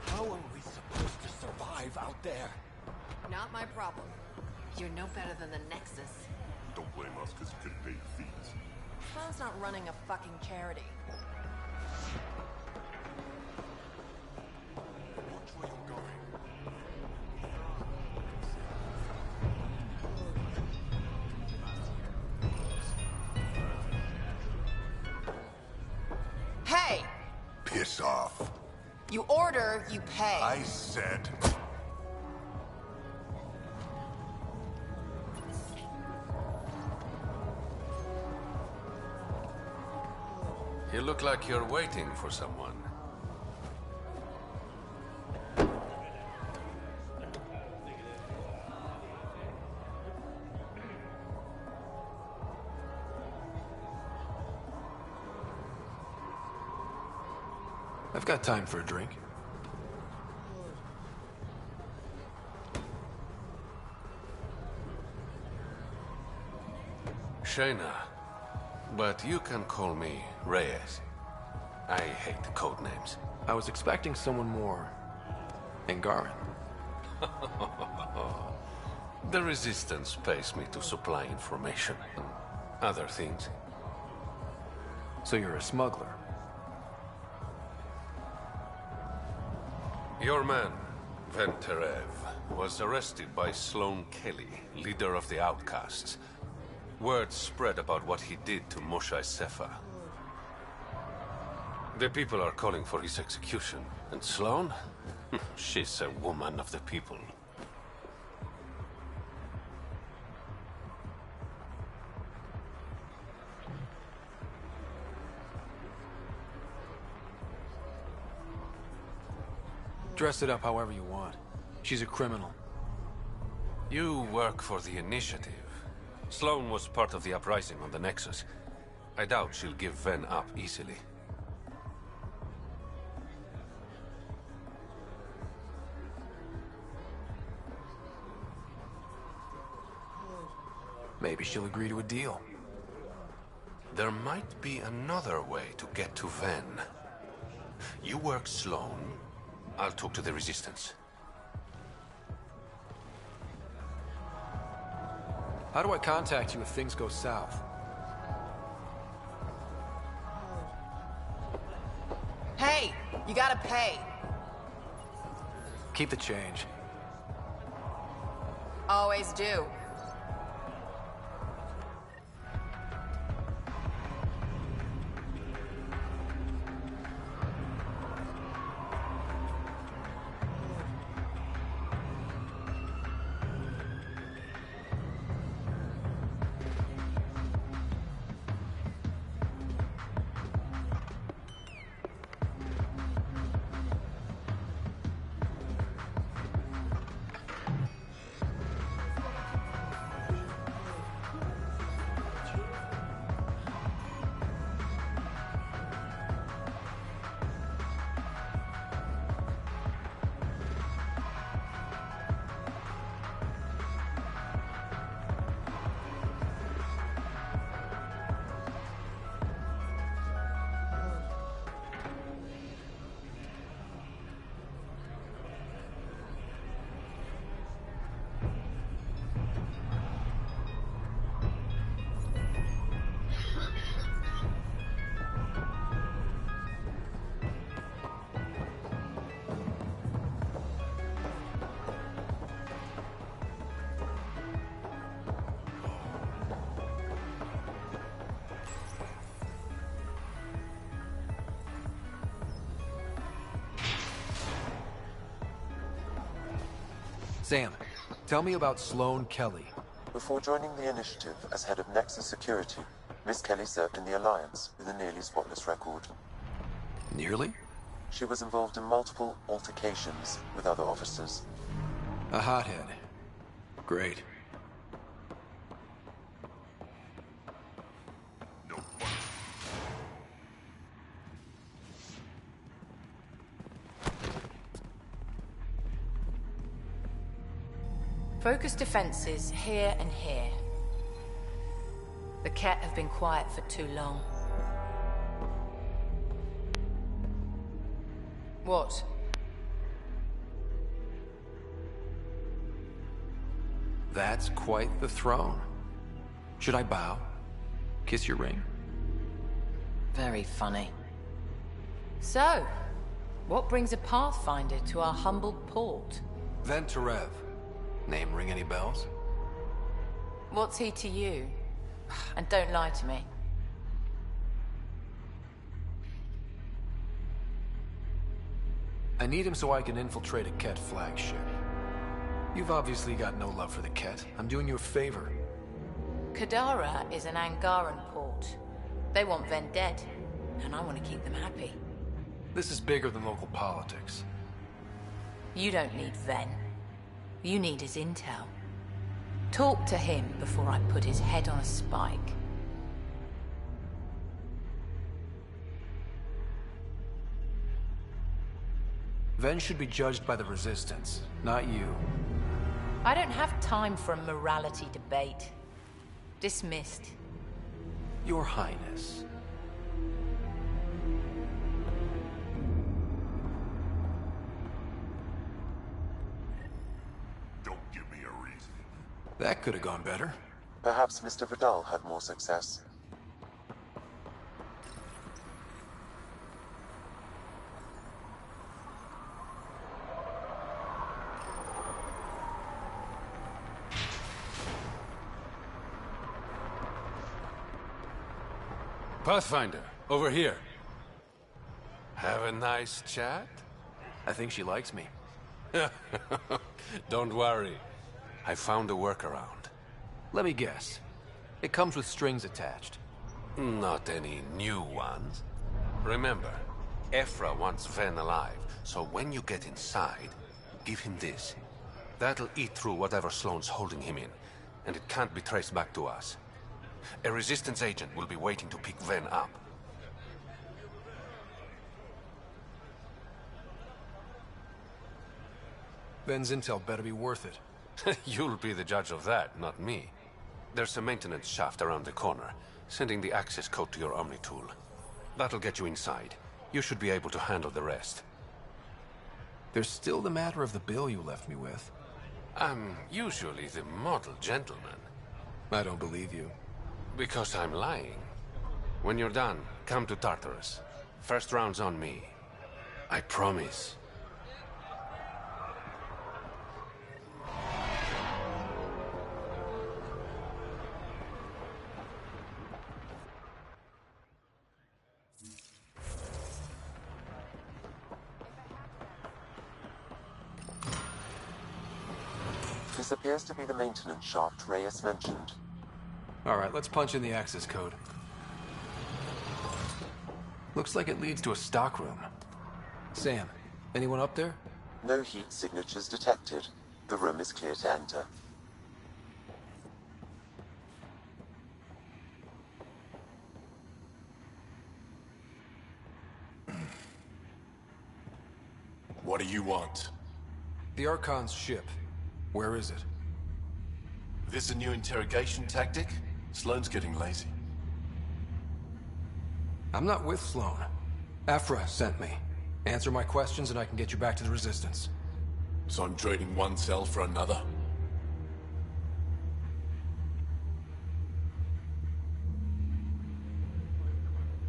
How are we supposed to survive out there? Not my problem. You're no better than the Nexus. Don't blame us because you couldn't pay your fees. Sloan's not running a fucking charity. Watch where you're going. Hey! Piss off. You order, you pay. I said... You look like you're waiting for someone. I've got time for a drink. Shayna, but you can call me Reyes. I hate code names. I was expecting someone more Angaran. The Resistance pays me to supply information and other things. So you're a smuggler? Your man, Venterev, was arrested by Sloan Kelly, leader of the Outcasts. Word spread about what he did to Moshe Sefa. The people are calling for his execution. And Sloan? She's a woman of the people. Dress it up however you want. She's a criminal. You work for the Initiative. Sloan was part of the uprising on the Nexus. I doubt she'll give Ven up easily. Maybe she'll agree to a deal. There might be another way to get to Ven. You work Sloan. I'll talk to the Resistance. How do I contact you if things go south? Hey! You gotta pay. Keep the change. Always do. Sam, tell me about Sloan Kelly. Before joining the Initiative as head of Nexus Security, Miss Kelly served in the Alliance with a nearly spotless record. Nearly? She was involved in multiple altercations with other officers. A hothead. Great. No fun. Focus defenses here and here. The Ket have been quiet for too long. What? That's quite the throne. Should I bow? Kiss your ring? Very funny. So, what brings a Pathfinder to our humble port? Ven Terev. Name ring any bells? What's he to you? And don't lie to me. I need him so I can infiltrate a Ket flagship. You've obviously got no love for the Ket. I'm doing you a favor. Kadara is an Angaran port. They want Ven dead, and I want to keep them happy. This is bigger than local politics. You don't need Ven. You need his intel. Talk to him before I put his head on a spike. Ven should be judged by the Resistance, not you. I don't have time for a morality debate. Dismissed. Your Highness. Don't give me a reason. That could have gone better. Perhaps Mr. Vidal had more success. Pathfinder, over here. Have a nice chat? I think she likes me. Don't worry. I found a workaround. Let me guess. It comes with strings attached. Not any new ones. Remember, Ephra wants Ven alive, so when you get inside, give him this. That'll eat through whatever Sloane's holding him in, and it can't be traced back to us. A Resistance agent will be waiting to pick Ven up. Ven's intel better be worth it. You'll be the judge of that, not me. There's a maintenance shaft around the corner, sending the access code to your Omni tool. That'll get you inside. You should be able to handle the rest. There's still the matter of the bill you left me with. I'm usually the model gentleman. I don't believe you. Because I'm lying. When you're done, come to Tartarus. First round's on me. I promise. This appears to be the maintenance shaft Reyes mentioned. All right, let's punch in the access code. Looks like it leads to a stockroom. Sam, anyone up there? No heat signatures detected. The room is clear to enter. What do you want? The Archon's ship. Where is it? This a new interrogation tactic? Sloane's getting lazy. I'm not with Sloane. Ephra sent me. Answer my questions and I can get you back to the Resistance. So I'm trading one cell for another?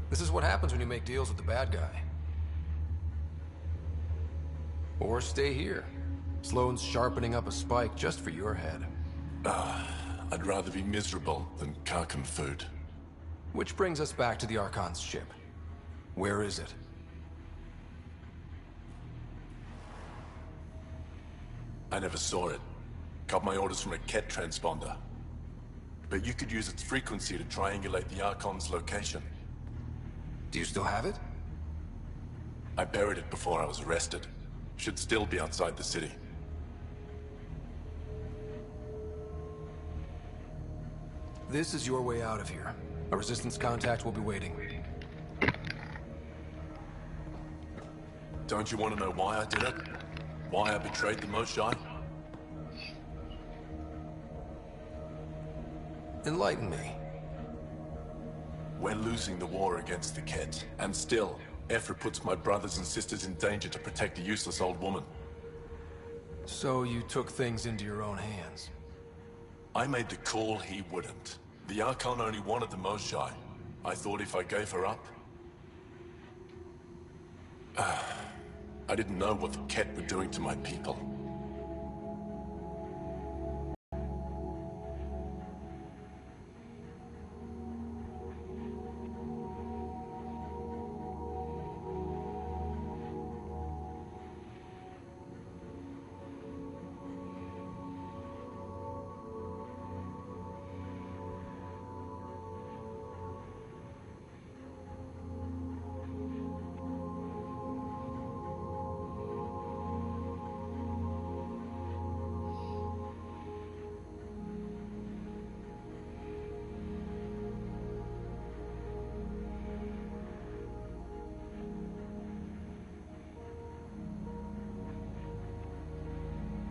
This is what happens when you make deals with the bad guy. Or stay here. Sloane's sharpening up a spike just for your head. I'd rather be miserable than Karkan food. Which brings us back to the Archon's ship. Where is it? I never saw it. Got my orders from a Ket transponder. But you could use its frequency to triangulate the Archon's location. Do you still have it? I buried it before I was arrested. Should still be outside the city. This is your way out of here. A resistance contact will be waiting. Don't you want to know why I did it? Why I betrayed the Moshae? Enlighten me. We're losing the war against the Ket, and still, Ephra puts my brothers and sisters in danger to protect a useless old woman. So you took things into your own hands. I made the call he wouldn't. The Archon only wanted the Moshae. I thought if I gave her up... I didn't know what the Ket were doing to my people.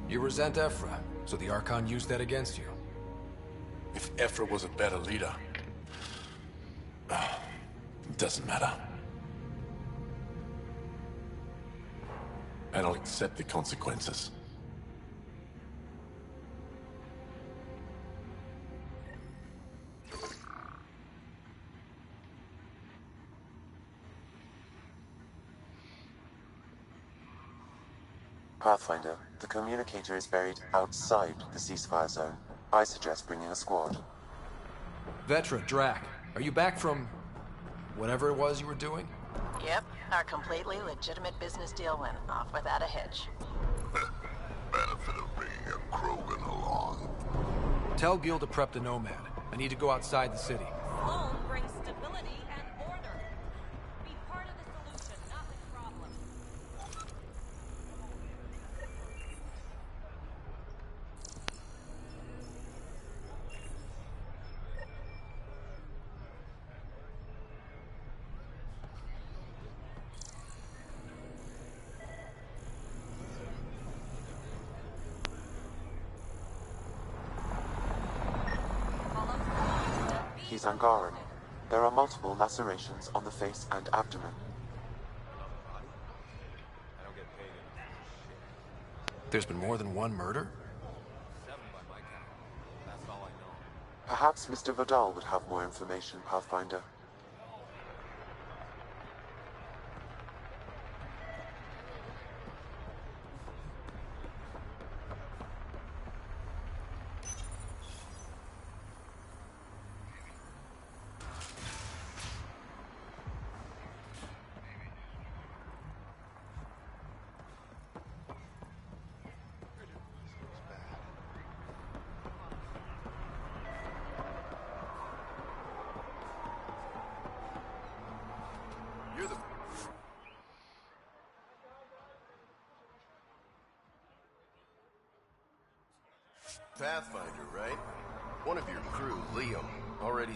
You resent Ephra, so the Archon used that against you. If Ephra was a better leader... it doesn't matter. And I'll accept the consequences. Pathfinder, the communicator is buried outside the ceasefire zone. I suggest bringing a squad. Vetra, Drac, are you back from... whatever it was you were doing? Yep, our completely legitimate business deal went off without a hitch. Benefit of bringing a Krogan along. Tell Gil to prep the Nomad. I need to go outside the city. Sloan brings stability and order. Be part of the solution, not the problem. He's Angaran. There are multiple lacerations on the face and abdomen. There's been more than one murder? Perhaps Mr. Vidal would have more information, Pathfinder. Pathfinder, right? One of your crew, Liam, already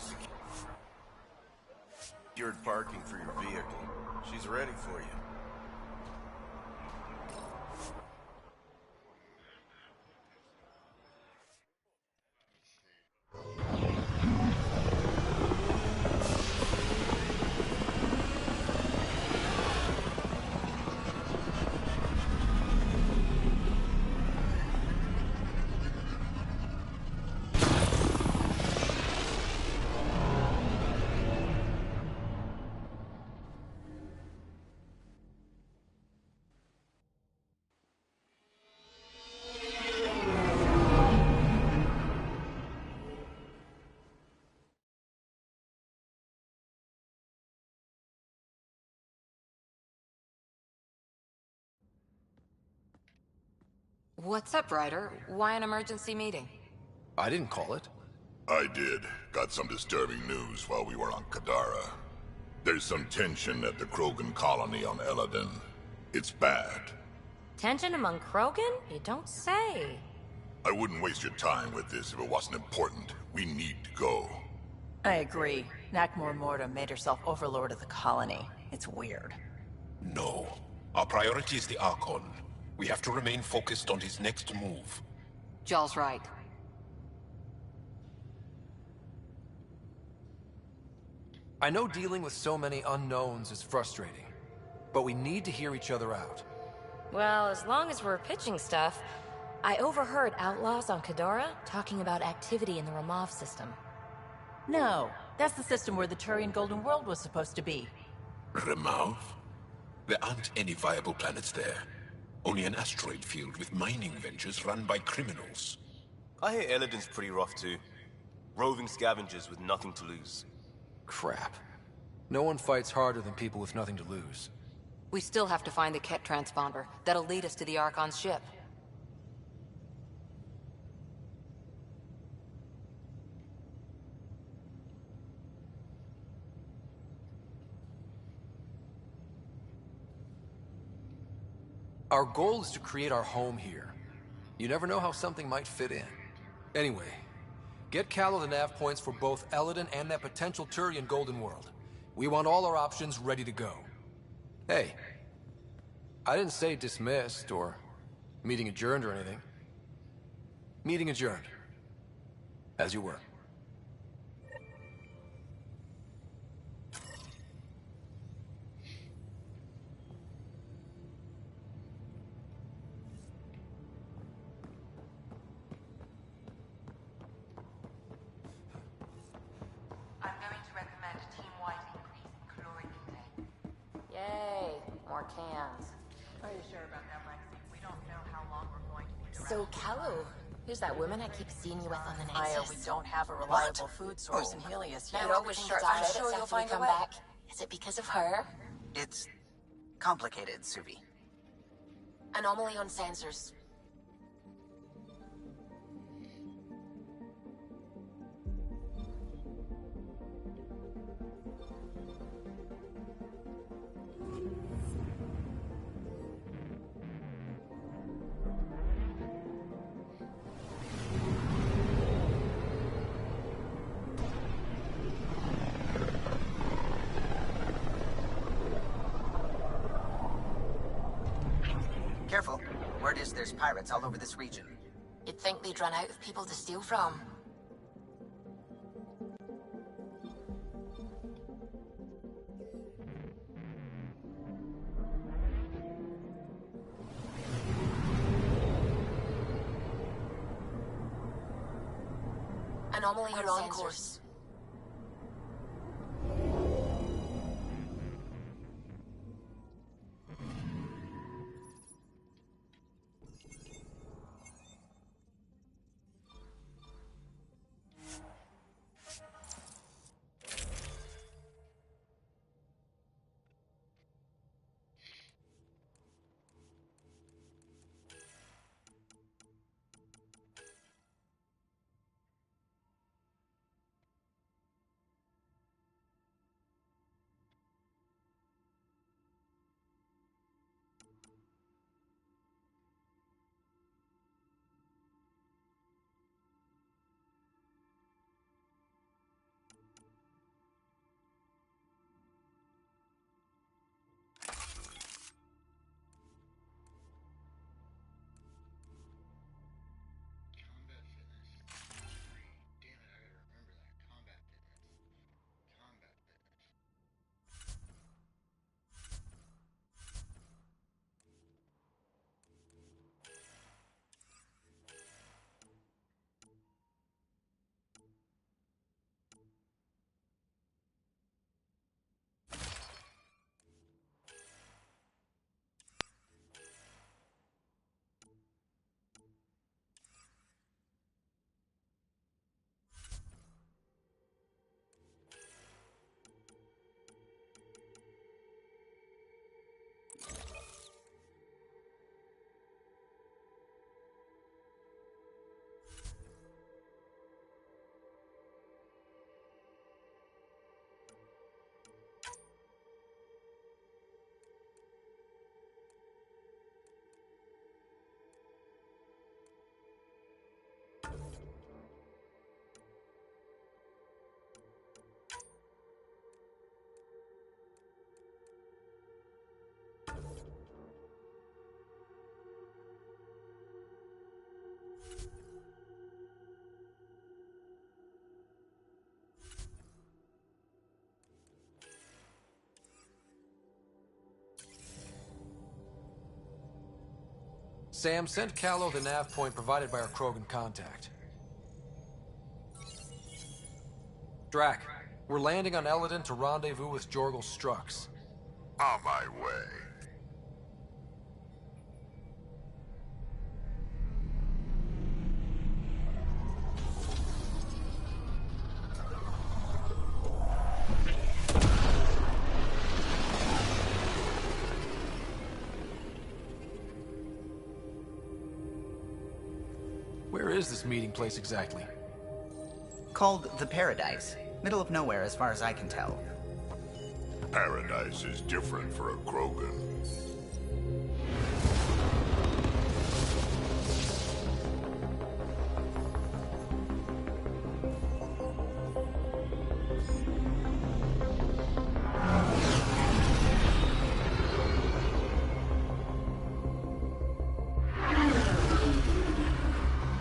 secured parking for your vehicle. She's ready for you. What's up, Ryder? Why an emergency meeting? I didn't call it. I did. Got some disturbing news while we were on Kadara. There's some tension at the Krogan colony on Eladin. It's bad. Tension among Krogan? You don't say. I wouldn't waste your time with this if it wasn't important. We need to go. I agree. Nakmor Morta made herself overlord of the colony. It's weird. No. Our priority is the Archon. We have to remain focused on his next move. Jall's right. I know dealing with so many unknowns is frustrating, but we need to hear each other out. Well, as long as we're pitching stuff, I overheard outlaws on Khadora talking about activity in the Ramov system. No, that's the system where the Turian Golden World was supposed to be. Remav? There aren't any viable planets there. Only an asteroid field with mining ventures run by criminals. I hear Eladin's pretty rough too. Roving scavengers with nothing to lose. Crap. No one fights harder than people with nothing to lose. We still have to find the Ket transponder. That'll lead us to the Archon's ship. Our goal is to create our home here. You never know how something might fit in. Anyway, get Callow the nav points for both Eladin and that potential Turian Golden World. We want all our options ready to go. Hey, I didn't say dismissed or meeting adjourned or anything. Meeting adjourned. As you were. I'm going to recommend a team-wide increase in caloric intake. Yay, more cans. Are you sure about that, Lexi? We don't know how long we're going to be around. So, Callow, who's that woman I keep seeing you with on the Aya, Nexus? we don't have a reliable food source in Helios yet. You're always short I'm of sure it you'll after we find a come way. back. Is it because of her? It's complicated, Suvi. Anomaly on sensors. Careful. Word is there's pirates all over this region. You'd think they'd run out of people to steal from. Anomaly We're on on sensors. course. Sam, send Callow the nav point provided by our Krogan contact. Drac, we're landing on Eladin to rendezvous with Jorgel Strux. On my way. Where is this meeting place exactly? Called the Paradise. Middle of nowhere as far as I can tell. Paradise is different for a Krogan.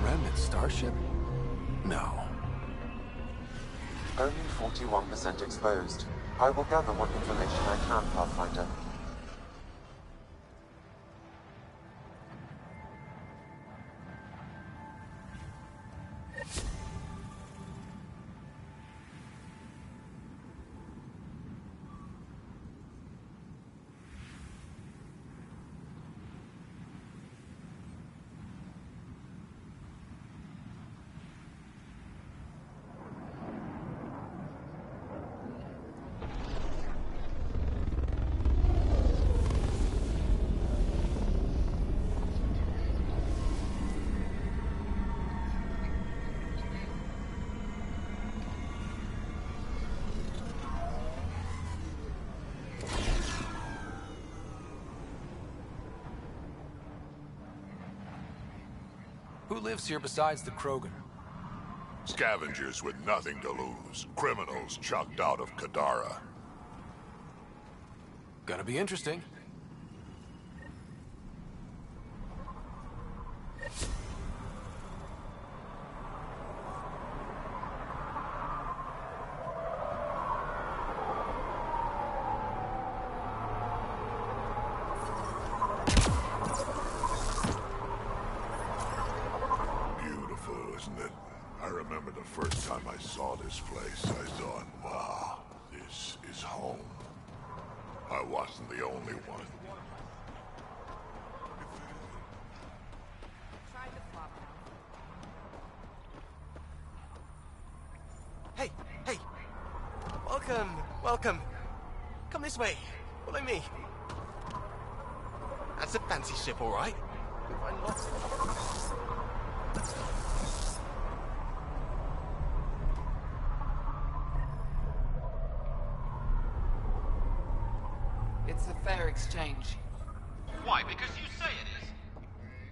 Remnant starship? No. Only 41% exposed. I will gather what information I can, Pathfinder. Who lives here besides the Krogan? Scavengers with nothing to lose. Criminals chucked out of Kadara. Gonna be interesting. Isn't it? I remember the first time I saw this place, I thought, wow, this is home. I wasn't the only one. Hey, hey! Welcome, welcome. Come this way. Follow me. That's a fancy ship, all right. You'll find lots of... It's a fair exchange. Why? Because you say it is?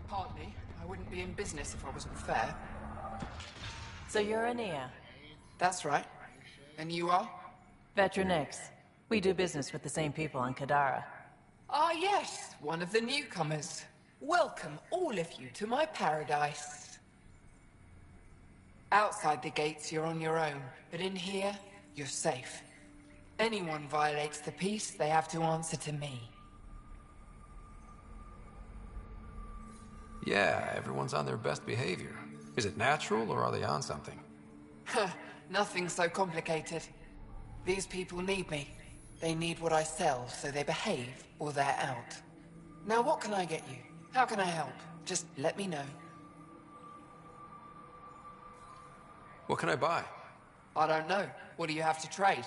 Partly. I wouldn't be in business if I wasn't fair. So you're Ania? That's right. And you are? Veteran X. We do business with the same people on Kadara. Ah, yes. One of the newcomers. Welcome, all of you, to my paradise. Outside the gates, you're on your own. But in here, you're safe. Anyone violates the peace, they have to answer to me. Yeah, everyone's on their best behavior. Is it natural, or are they on something? Nothing so complicated. These people need me. They need what I sell, so they behave, or they're out. Now what can I get you? How can I help? Just let me know. What can I buy? I don't know. What do you have to trade?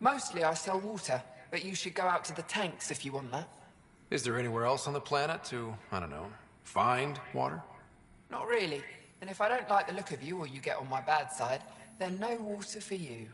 Mostly I sell water, but you should go out to the tanks if you want that. Is there anywhere else on the planet to, I don't know, find water? Not really. And if I don't like the look of you or you get on my bad side, then no water for you.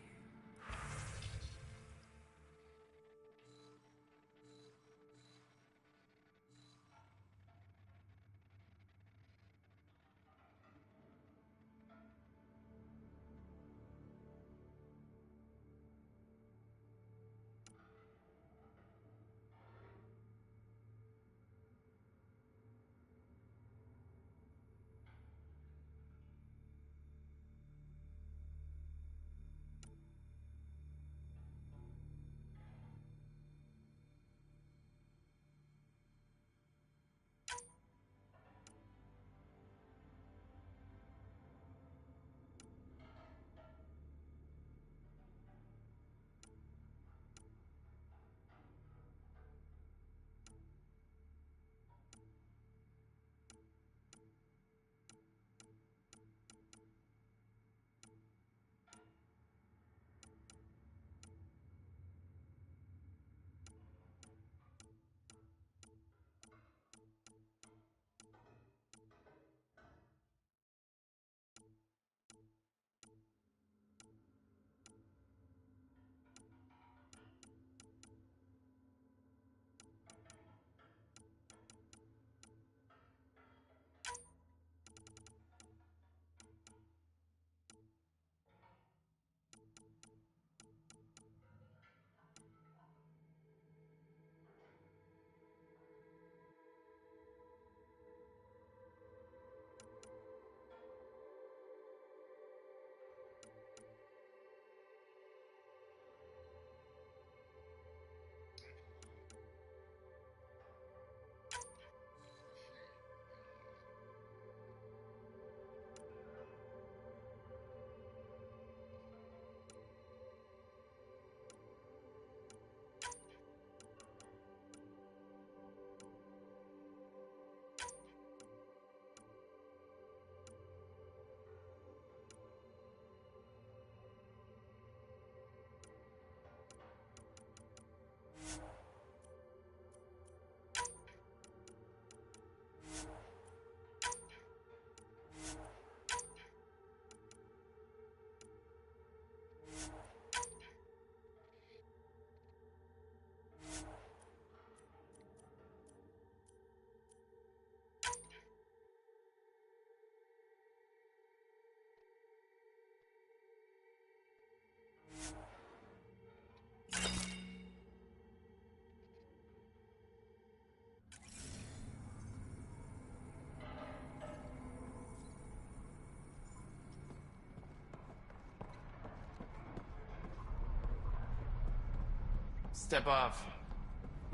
Step off.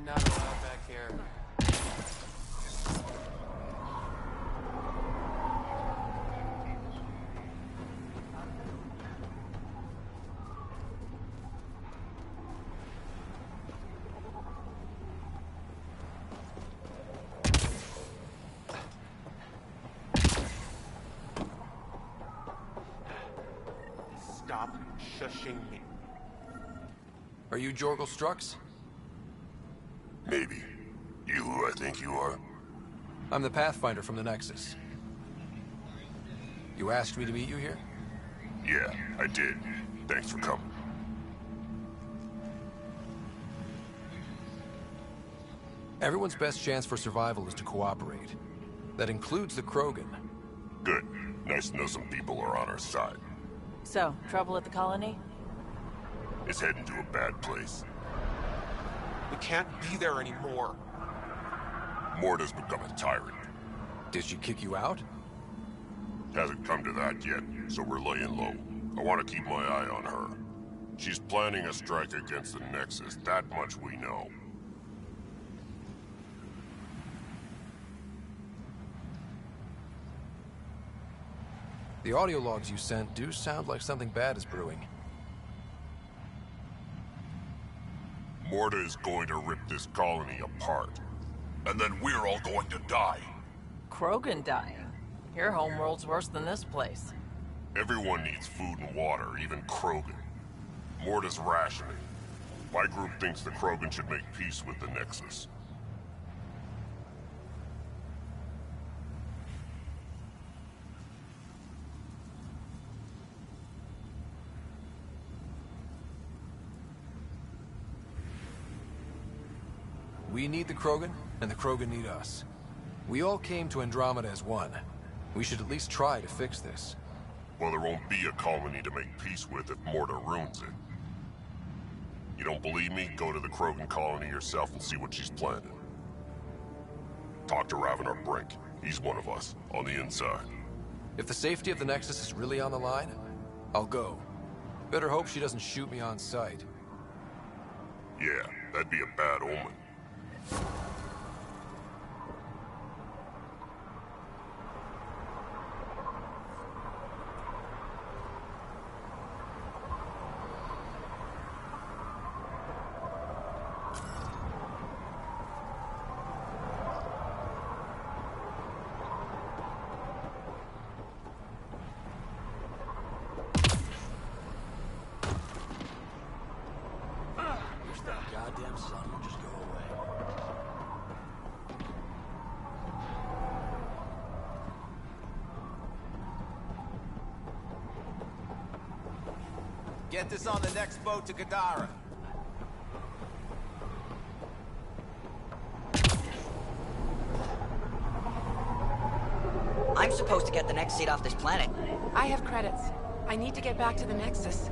Not allowed back here. Stop shushing me. Are you Jorgel Strux? Maybe. You who I think you are? I'm the Pathfinder from the Nexus. You asked me to meet you here? Yeah, I did. Thanks for coming. Everyone's best chance for survival is to cooperate. That includes the Krogan. Good. Nice to know some people are on our side. So, trouble at the colony? It's heading to a bad place. We can't be there anymore. Morta's become a tyrant. Did she kick you out? Hasn't come to that yet, so we're laying low. I want to keep my eye on her. She's planning a strike against the Nexus, that much we know. The audio logs you sent do sound like something bad is brewing. Morta is going to rip this colony apart. And then we're all going to die. Krogan dying? Your homeworld's worse than this place. Everyone needs food and water, even Krogan. Morta's rationing. My group thinks the Krogan should make peace with the Nexus. We need the Krogan, and the Krogan need us. We all came to Andromeda as one. We should at least try to fix this. Well, there won't be a colony to make peace with if Morta ruins it. You don't believe me? Go to the Krogan colony yourself and see what she's planning. Talk to Ravenar Brink. He's one of us, on the inside. If the safety of the Nexus is really on the line, I'll go. Better hope she doesn't shoot me on sight. Yeah, that'd be a bad omen. Goddamn sun will just go away. Get this on the next boat to Gadara. I'm supposed to get the next seat off this planet. I have credits. I need to get back to the Nexus.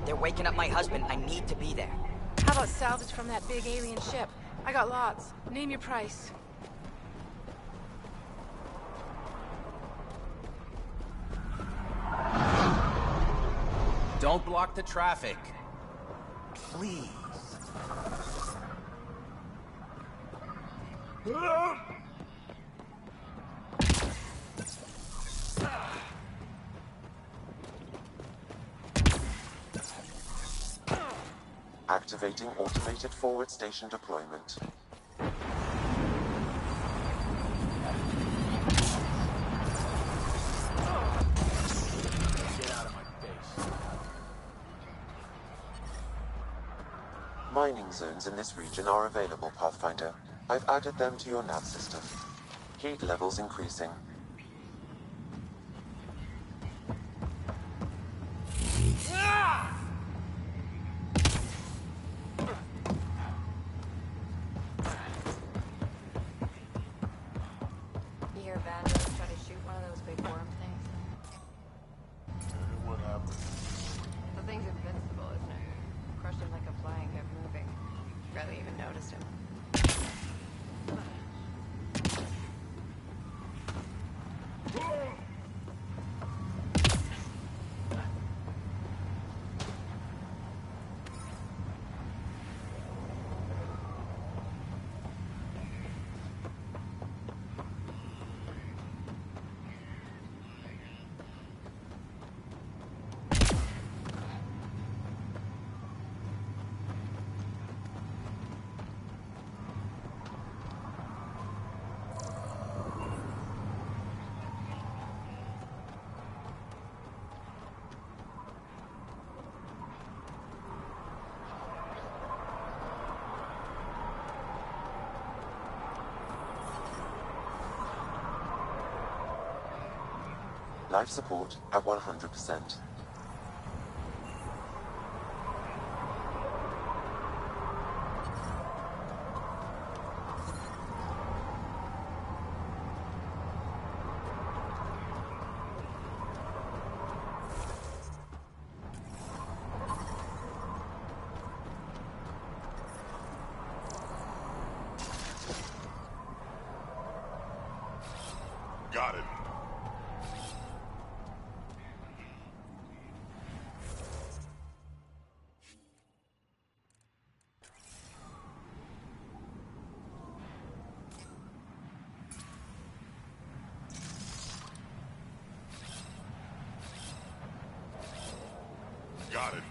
They're waking up my husband. I need to be there. How about salvage from that big alien ship? I got lots. Name your price. Don't block the traffic. Please. Activating automated forward station deployment. Get out of my face. Mining zones in this region are available, Pathfinder. I've added them to your nav system. Heat levels increasing. You hear Vandals try to shoot one of those big worm things? What happened? The thing's invincible, isn't it? Crushed him like a fly and kept moving. Barely even noticed him. Life support at 100%. Got it. Got it.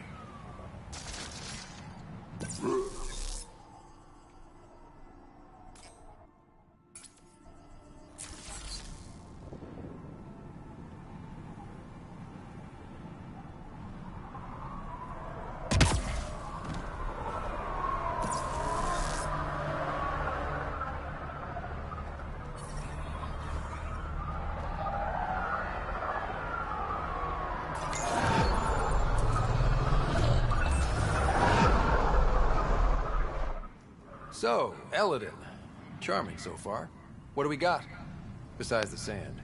So, Eladin. Charming so far. What do we got? Besides the sand.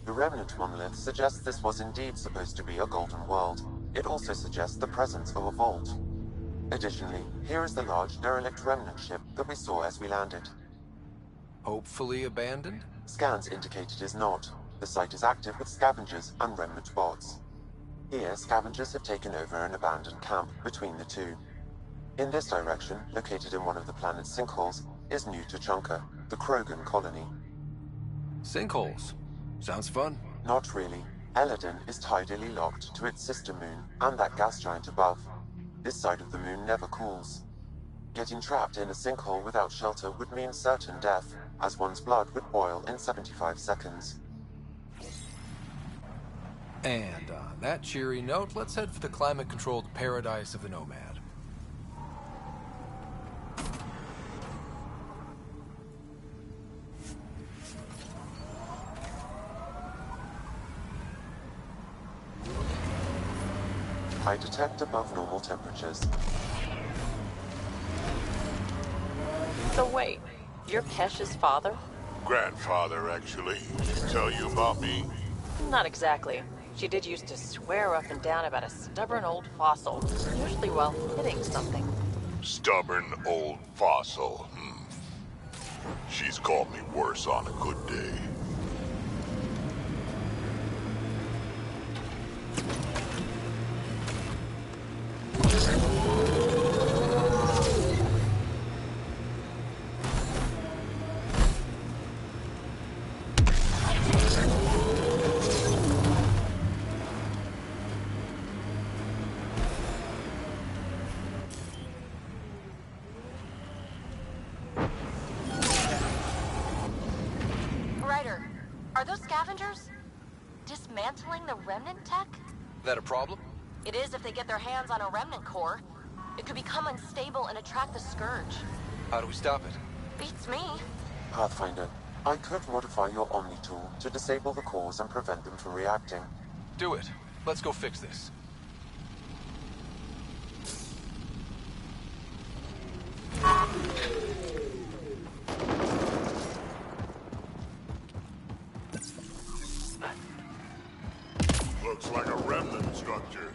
The remnant monolith suggests this was indeed supposed to be a golden world. It also suggests the presence of a vault. Additionally, here is the large derelict remnant ship that we saw as we landed. Hopefully abandoned? Scans indicate it is not. The site is active with scavengers and remnant bots. Here, scavengers have taken over an abandoned camp between the two. In this direction, located in one of the planet's sinkholes, is New Tuchanka, the Krogan colony. Sinkholes? Sounds fun. Not really. Eladin is tidally locked to its sister moon and that gas giant above. This side of the moon never cools. Getting trapped in a sinkhole without shelter would mean certain death, as one's blood would boil in 75 seconds. And on that cheery note, let's head for the climate-controlled paradise of the Nomad. I detect above normal temperatures. So wait, you're Kesh's father? Grandfather, actually. Did he tell you about me? Not exactly. She did used to swear up and down about a stubborn old fossil, usually while hitting something. Stubborn old fossil. She's called me worse on a good day. Are those scavengers dismantling the remnant tech? That a problem? It is if they get their hands on a remnant core. It could become unstable and attract the Scourge. How do we stop it? Beats me. Pathfinder, I could modify your Omni tool to disable the cores and prevent them from reacting. Do it. Let's go fix this. Looks like a remnant structure.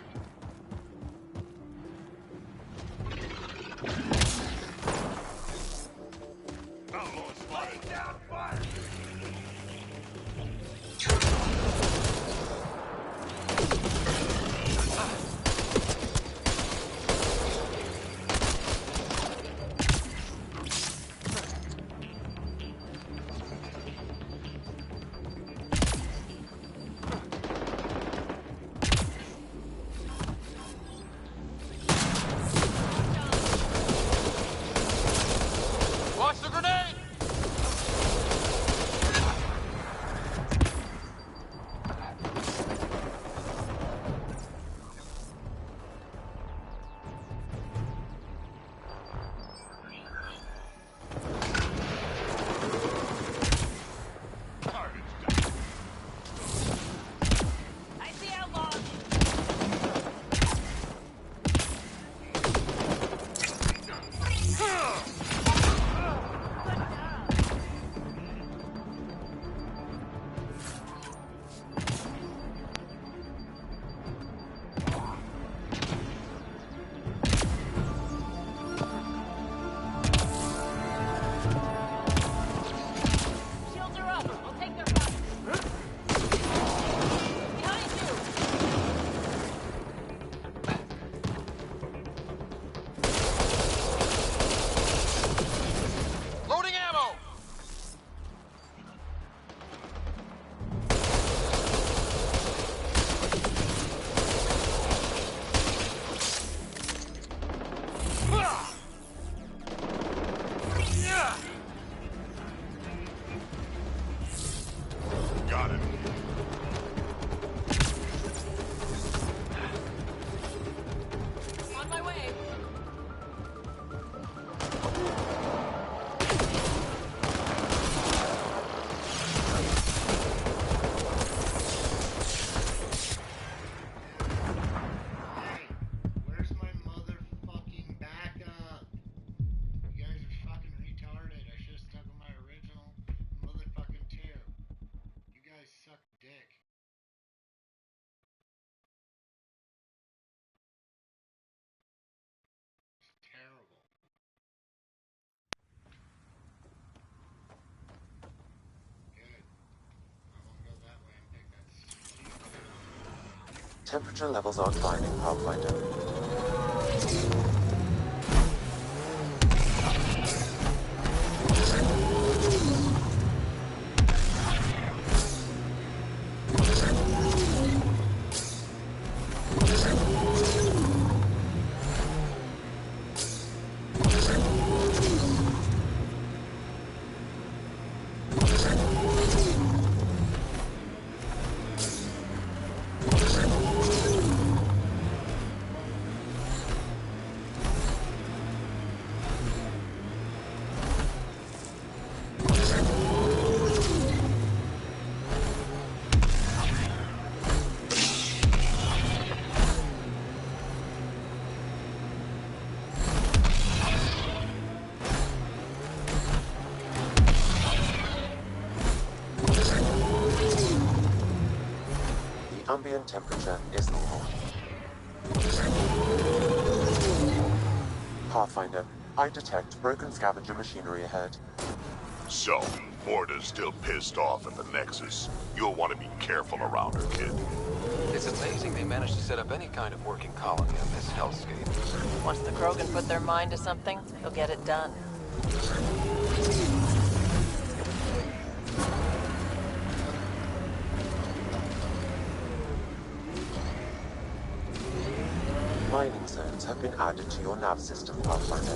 Watch the grenade! temperature levels are climbing, Pathfinder. Ambient temperature is normal. Pathfinder, I detect broken scavenger machinery ahead. So, Morta's still pissed off at the Nexus. You'll want to be careful around her, kid. It's amazing they managed to set up any kind of working colony on this hellscape. Once the Krogan put their mind to something, they'll get it done. Mining zones have been added to your nav system, Pathfinder.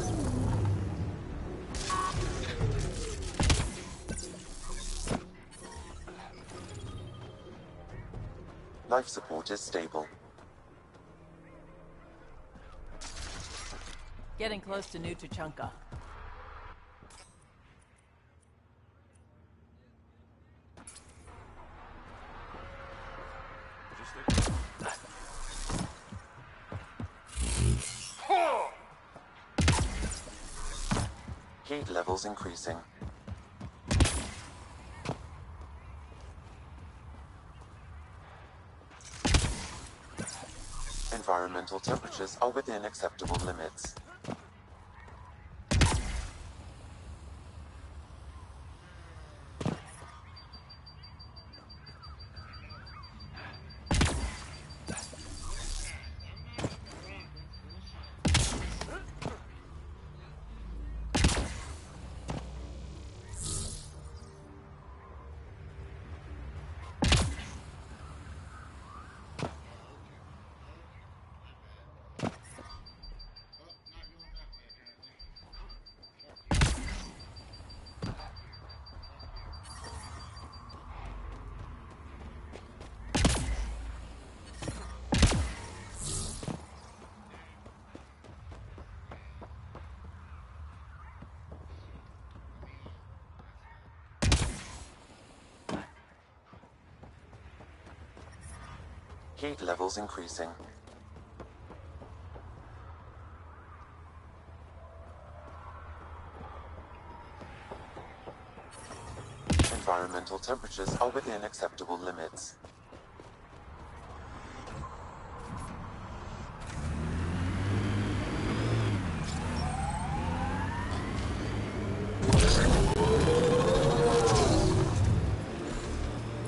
Life support is stable. Getting close to New Tuchanka. Heat levels increasing. Environmental temperatures are within acceptable limits. Heat levels increasing. Environmental temperatures are within acceptable limits.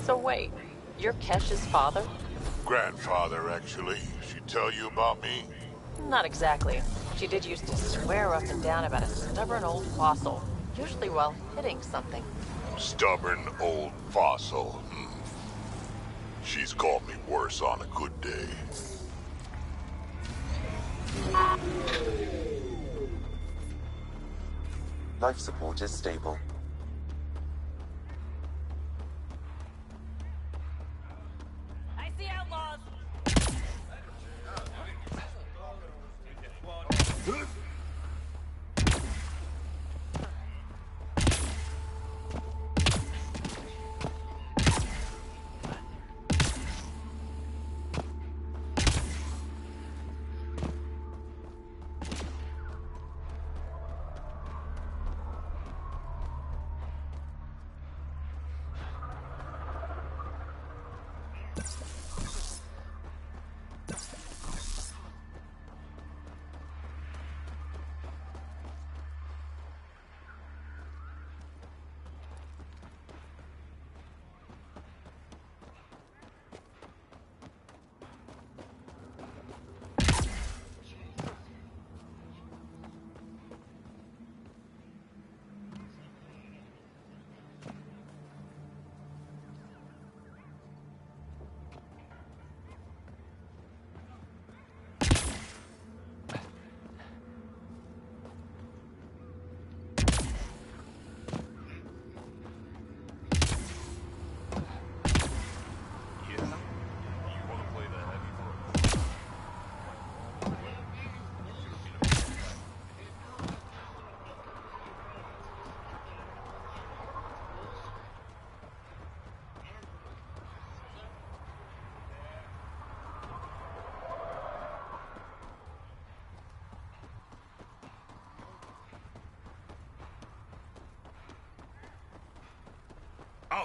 So wait, you're Kesh's father? Grandfather, actually. She tell you about me? Not exactly. She did used to swear up and down about a stubborn old fossil, usually while hitting something. Stubborn old fossil. She's called me worse on a good day. Life support is stable. I see outlaws.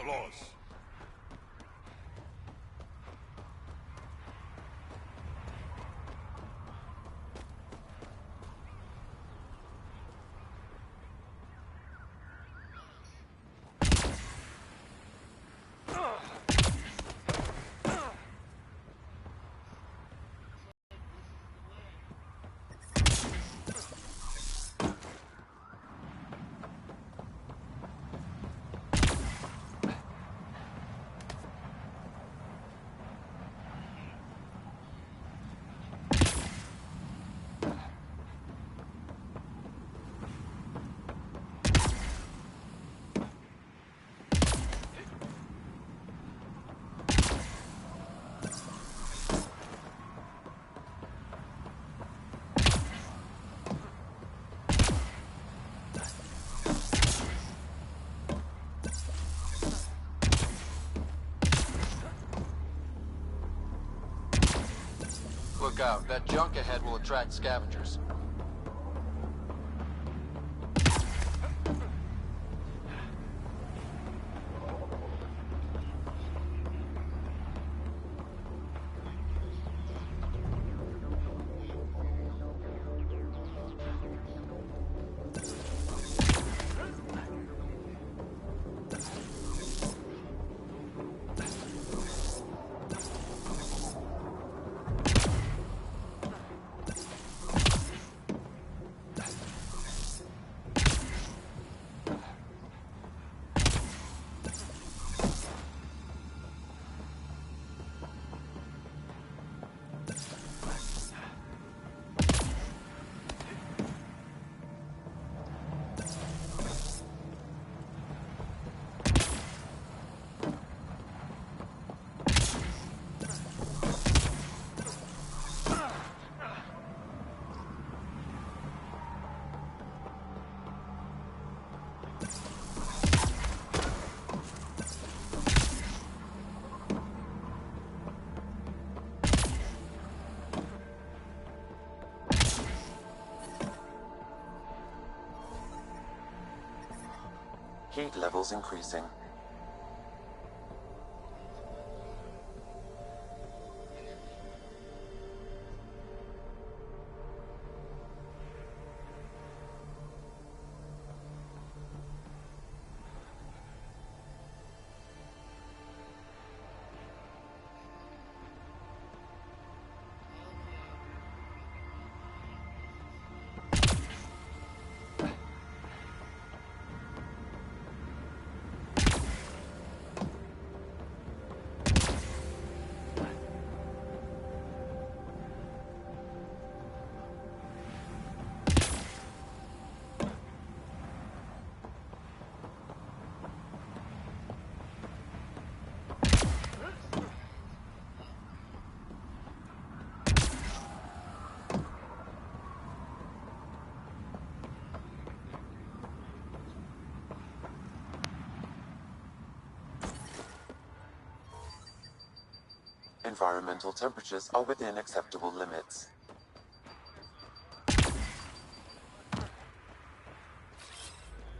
outlaws. Look out. That junk ahead will attract scavengers. Heat levels increasing. Environmental temperatures are within acceptable limits.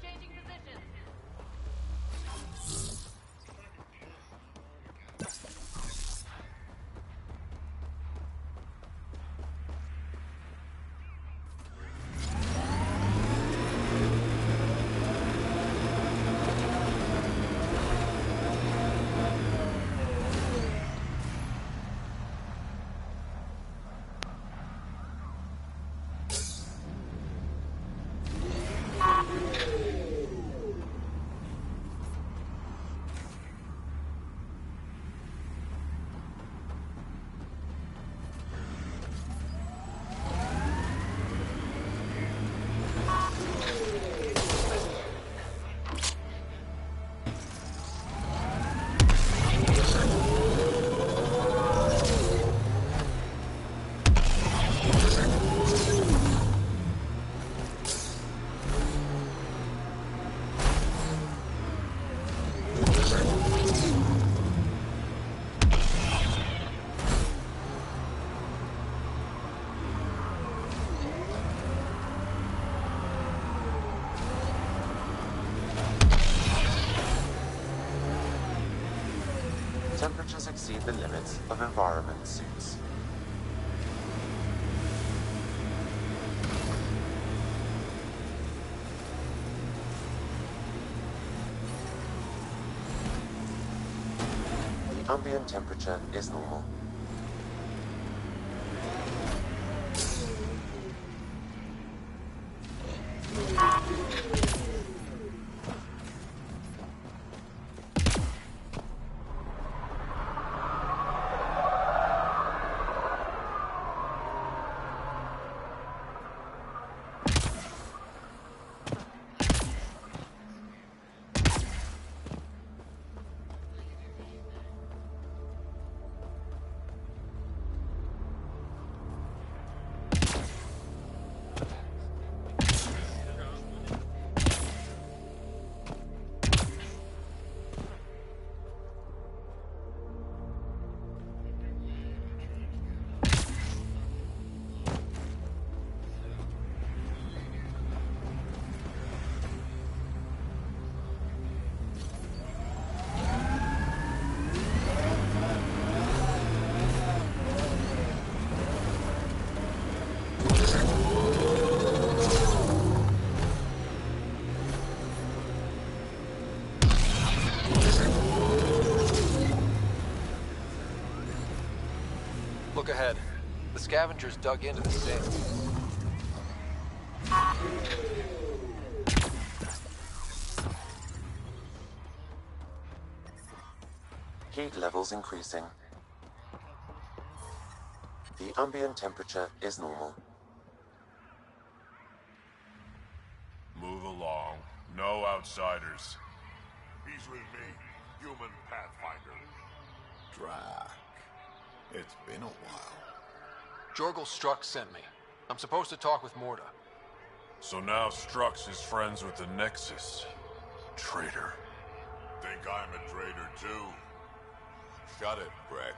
Changing positions. Temperatures exceed the limits of environment suits. The ambient temperature is normal. Look ahead. The scavengers dug into the sink. Heat levels increasing. The ambient temperature is normal. Move along. No outsiders. He's with me, human pathfinder. Drac. It's been a while. Jorgel Strux sent me. I'm supposed to talk with Morda. So now Strux is friends with the Nexus. Traitor. Think I'm a traitor too? Shut it, Breck.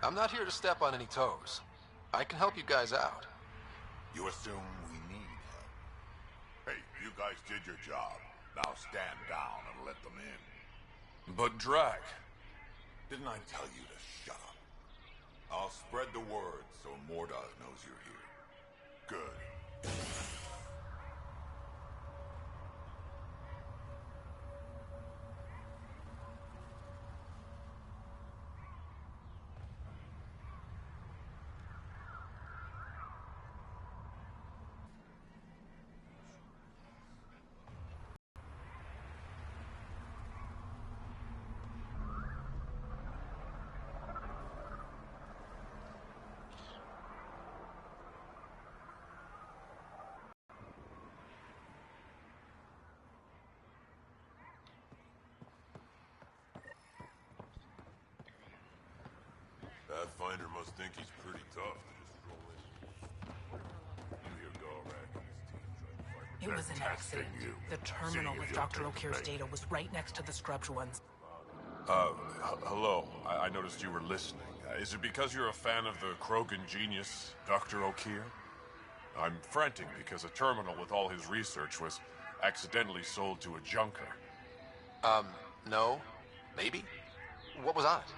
I'm not here to step on any toes. I can help you guys out. You assume we need help. Hey, you guys did your job. Now stand down and let them in. But Drac. Didn't I tell you to shut up? I'll spread the word so Morda knows you're here. Good. Pathfinder must think he's pretty tough to just roll in. You hear Gorak and his team trying to fight. It was an accident. The terminal with Dr. O'Keefe's data was right next to the scrubbed ones. Hello. I noticed you were listening. Is it because you're a fan of the Krogan genius, Dr. O'Keefe? I'm frantic because a terminal with all his research was accidentally sold to a junker. No. Maybe? What was on it?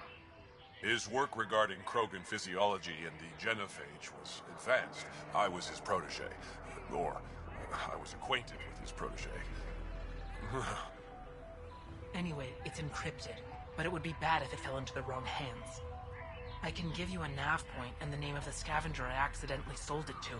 His work regarding Krogan physiology and the genophage was advanced. I was his protege. Or, I was acquainted with his protege. Anyway, it's encrypted, but it would be bad if it fell into the wrong hands. I can give you a nav point and the name of the scavenger I accidentally sold it to.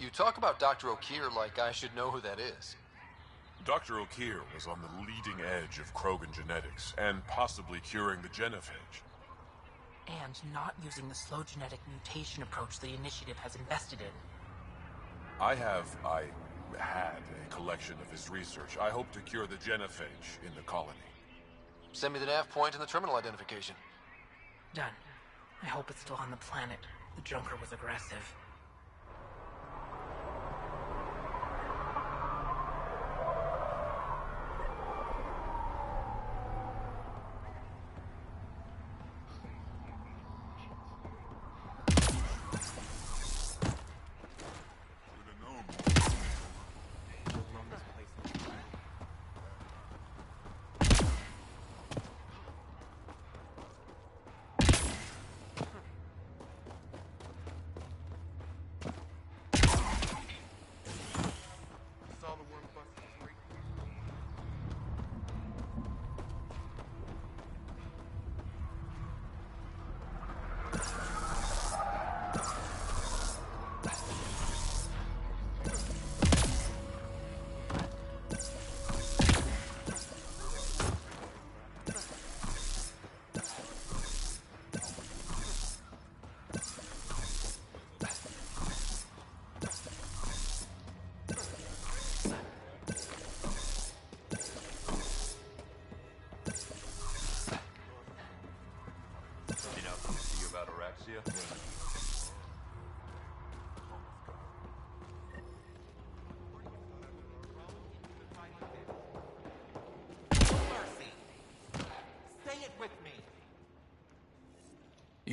You talk about Dr. O'Keefe like I should know who that is. Dr. O'Keefe was on the leading edge of Krogan genetics, and possibly curing the genophage. And not using the slow genetic mutation approach the Initiative has invested in. I had a collection of his research. I hope to cure the genophage in the colony. Send me the nav point and the terminal identification. Done. I hope it's still on the planet. The junker was aggressive.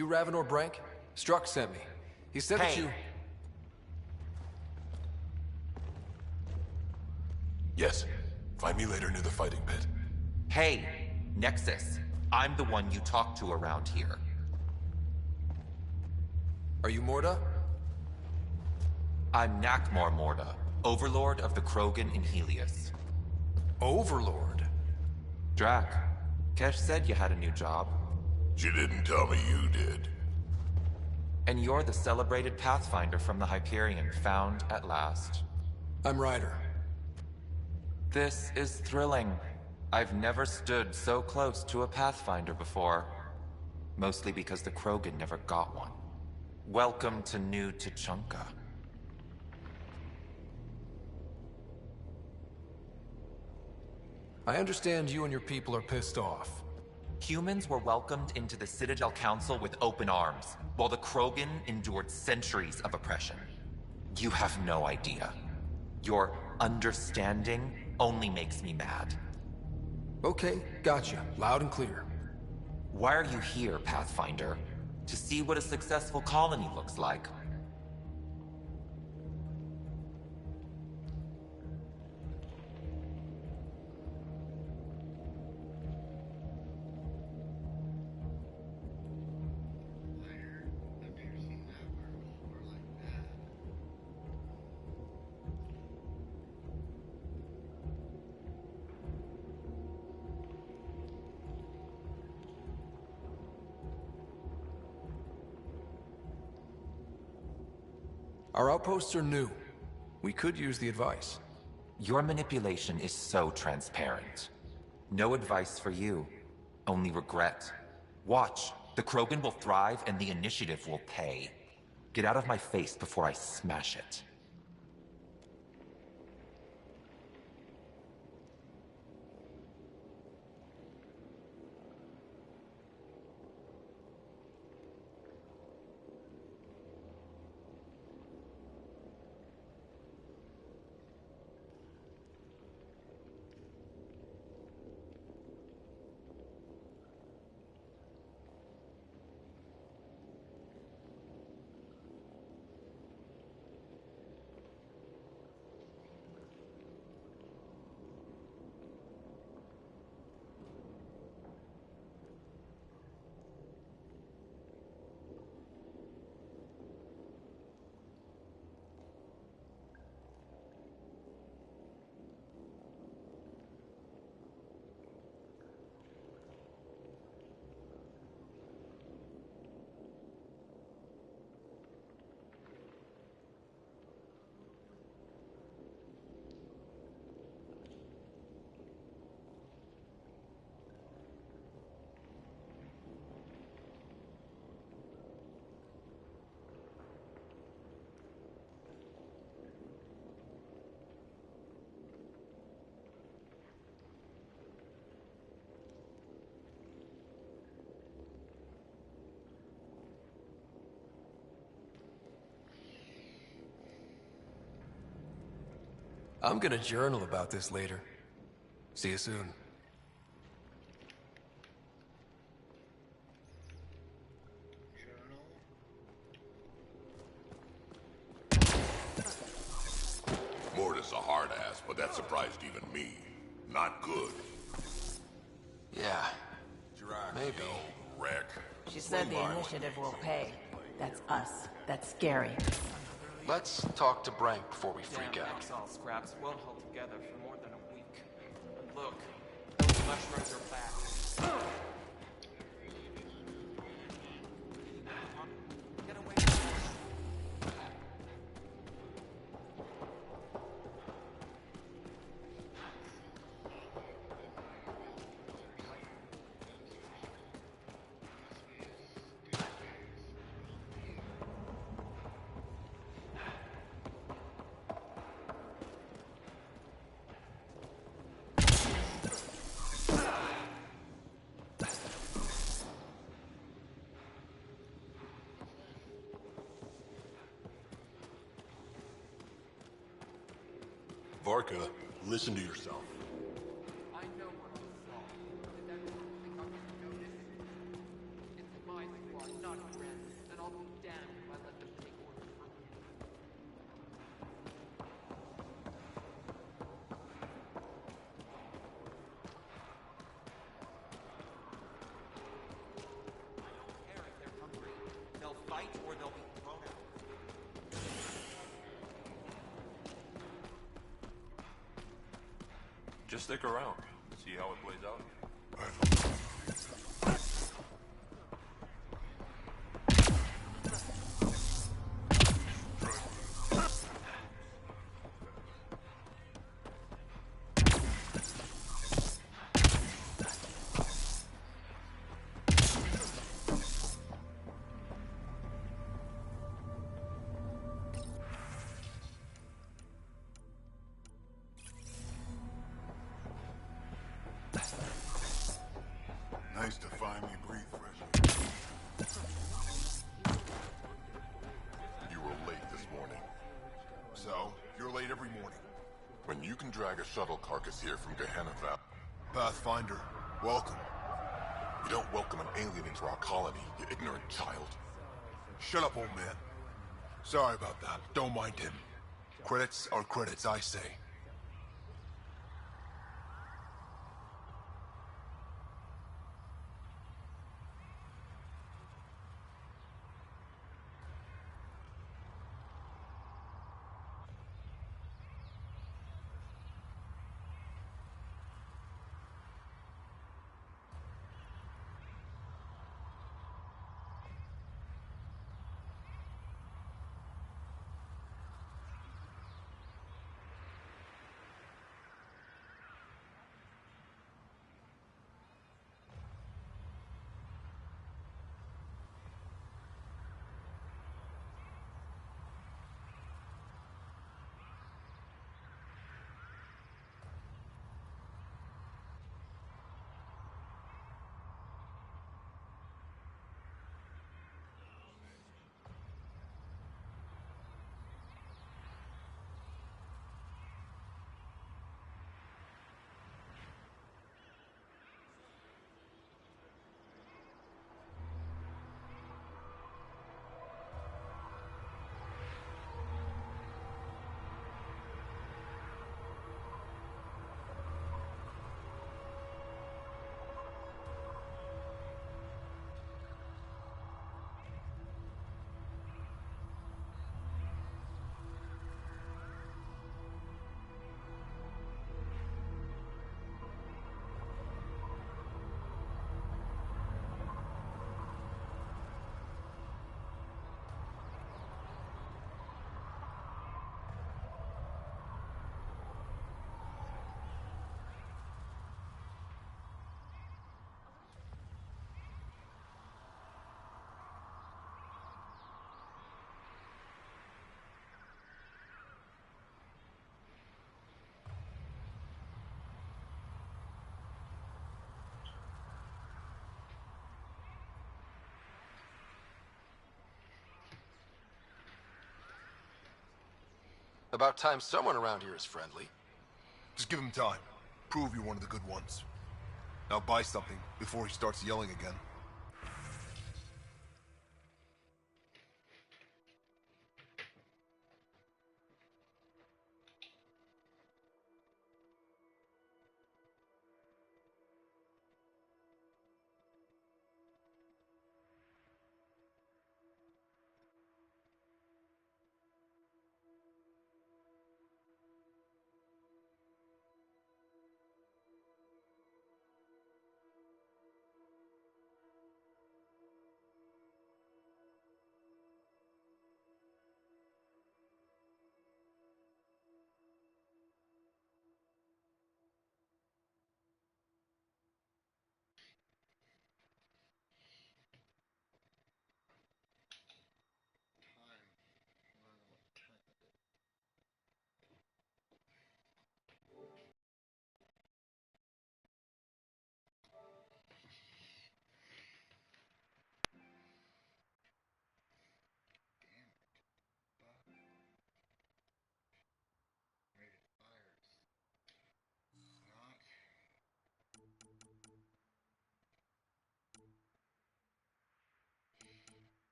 you Ravenor Brank? Struck sent me. He said that you... Yes. Find me later near the fighting pit. Hey, Nexus. I'm the one you talk to around here. Are you Morda? I'm Nakmor Morda, Overlord of the Krogan in Helios. Overlord? Drac, Kesh said you had a new job. She didn't tell me you did. And you're the celebrated Pathfinder from the Hyperion, found at last. I'm Ryder. This is thrilling. I've never stood so close to a Pathfinder before. Mostly because the Krogan never got one. Welcome to New Tuchanka. I understand you and your people are pissed off. Humans were welcomed into the Citadel Council with open arms, while the Krogan endured centuries of oppression. You have no idea. Your understanding only makes me mad. Okay, gotcha. Loud and clear. Why are you here, Pathfinder? To see what a successful colony looks like. Our outposts are new. We could use the advice. Your manipulation is so transparent. No advice for you, only regret. Watch, the Krogan will thrive and the initiative will pay. Get out of my face before I smash it. I'm gonna journal about this later. See you soon. Morda's a hard ass, but that surprised even me. Not good. Yeah. Maybe. Wreck. She said the initiative will pay. That's us. That's scary. Let's talk to Brank before we freak out. Exile scraps won't hold together for more than a week. And look, those mushrooms are back. Get away from me. Varka, listen to yourself. I know what I saw. Did that think I was noticed? It's my squad, not yours. scammed if I let them take orders from me. I don't care if they're hungry. They'll fight or they'll be thrown out. Just stick around. See how it plays out. Nice to finally breathe fresh. You were late this morning. So, you're late every morning. When you can drag a shuttle carcass here from Gehenna Valley. Pathfinder, welcome. You don't welcome an alien into our colony, you ignorant child. Shut up, old man. Sorry about that. Don't mind him. Credits are credits, I say. About time someone around here is friendly. Just give him time. Prove you're one of the good ones. Now buy something before he starts yelling again.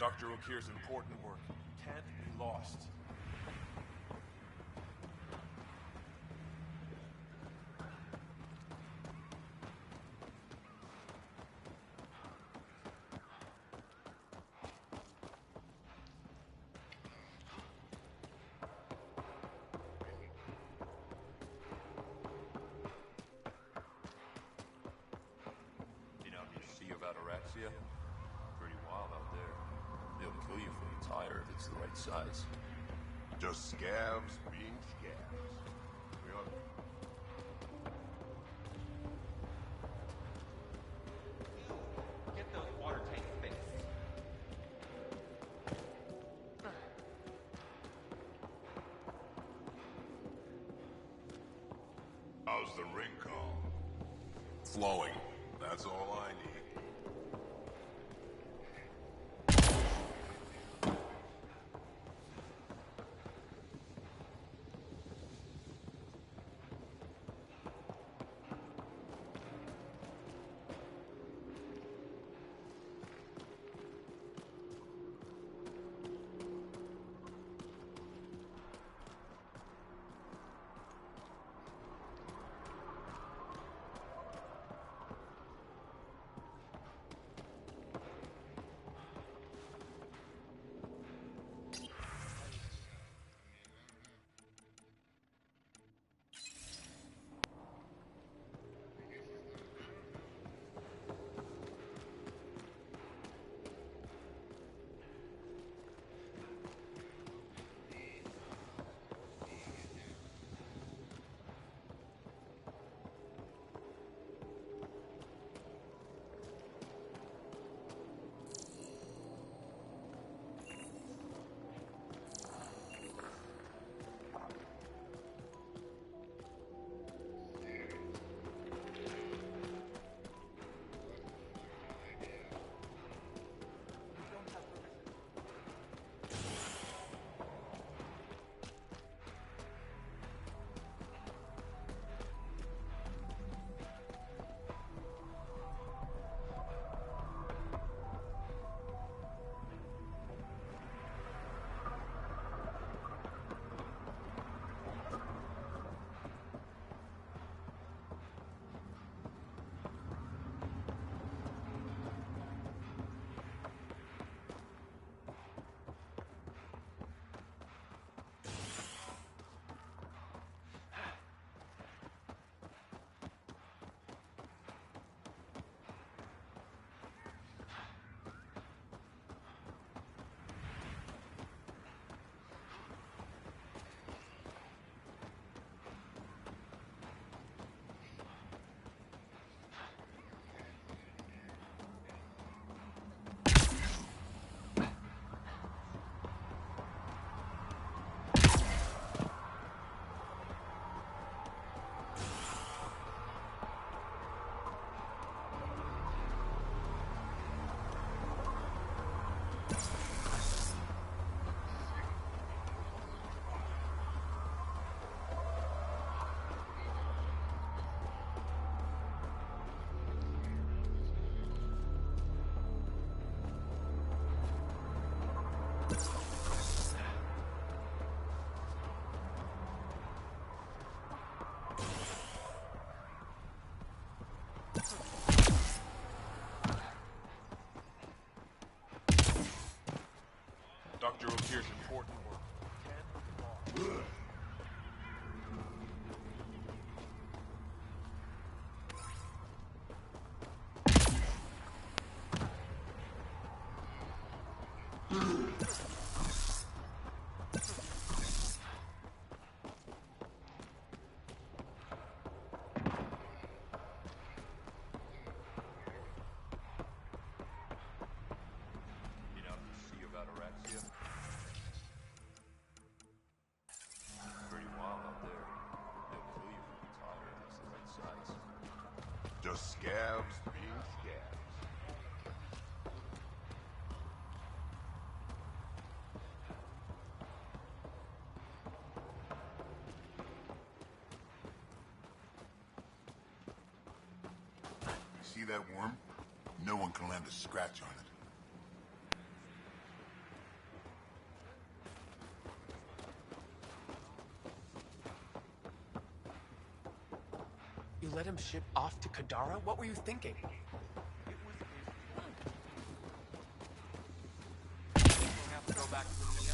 Dr. Okir's important work can't be lost. You know, the Sea of Ataraxia? Pretty wild out there. They'll kill you from the tire if it's the right size. Just scabs being scabs. We ought Get those water tanks fixed. How's the ring call? Flowing. That's all I need. Dr. Okir's important work can't be lost. You know, the Sea of Ataraxia? Pretty wild out there. They'll kill you from the tire if it's the right size. Just scabs being scabs. See that worm? No one can land a scratch on it. let him ship off to Kadara? What were you thinking? We'll have to go back to India.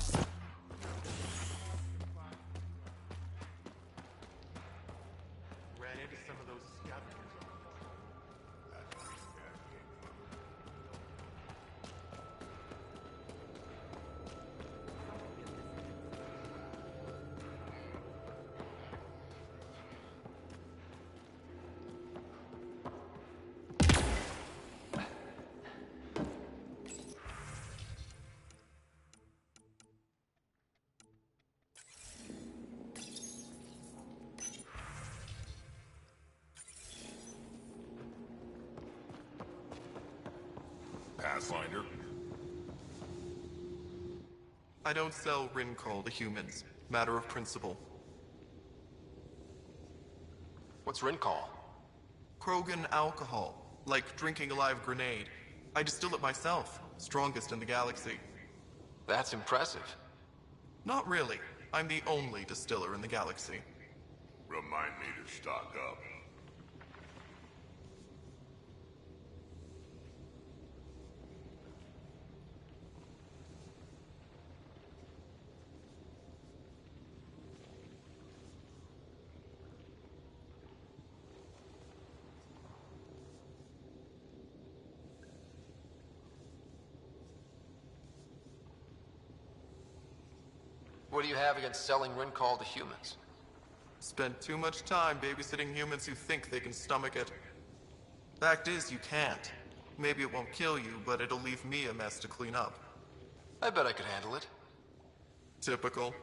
Ran into some of those scavengers. Pathfinder? I don't sell Rincol to humans. Matter of principle. What's Rincol? Krogan alcohol. Like drinking a live grenade. I distill it myself. Strongest in the galaxy. That's impressive. Not really. I'm the only distiller in the galaxy. Remind me to stock up. What do you have against selling Rincol to humans? Spent too much time babysitting humans who think they can stomach it. Fact is, you can't. Maybe it won't kill you, but it'll leave me a mess to clean up. I bet I could handle it. Typical.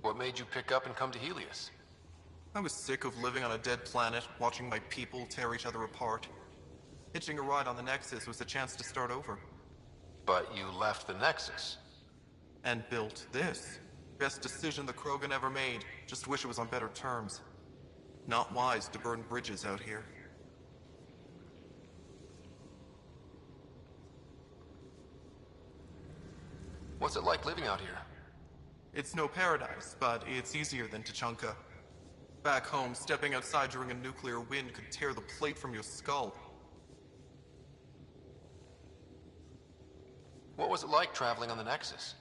What made you pick up and come to Helios? I was sick of living on a dead planet, watching my people tear each other apart. Hitching a ride on the Nexus was a chance to start over. But you left the Nexus. And built this. Best decision the Krogan ever made. Just wish it was on better terms. Not wise to burn bridges out here. What's it like living out here? It's no paradise, but it's easier than Tachanka. Back home, stepping outside during a nuclear wind could tear the plate from your skull. What was it like traveling on the Nexus?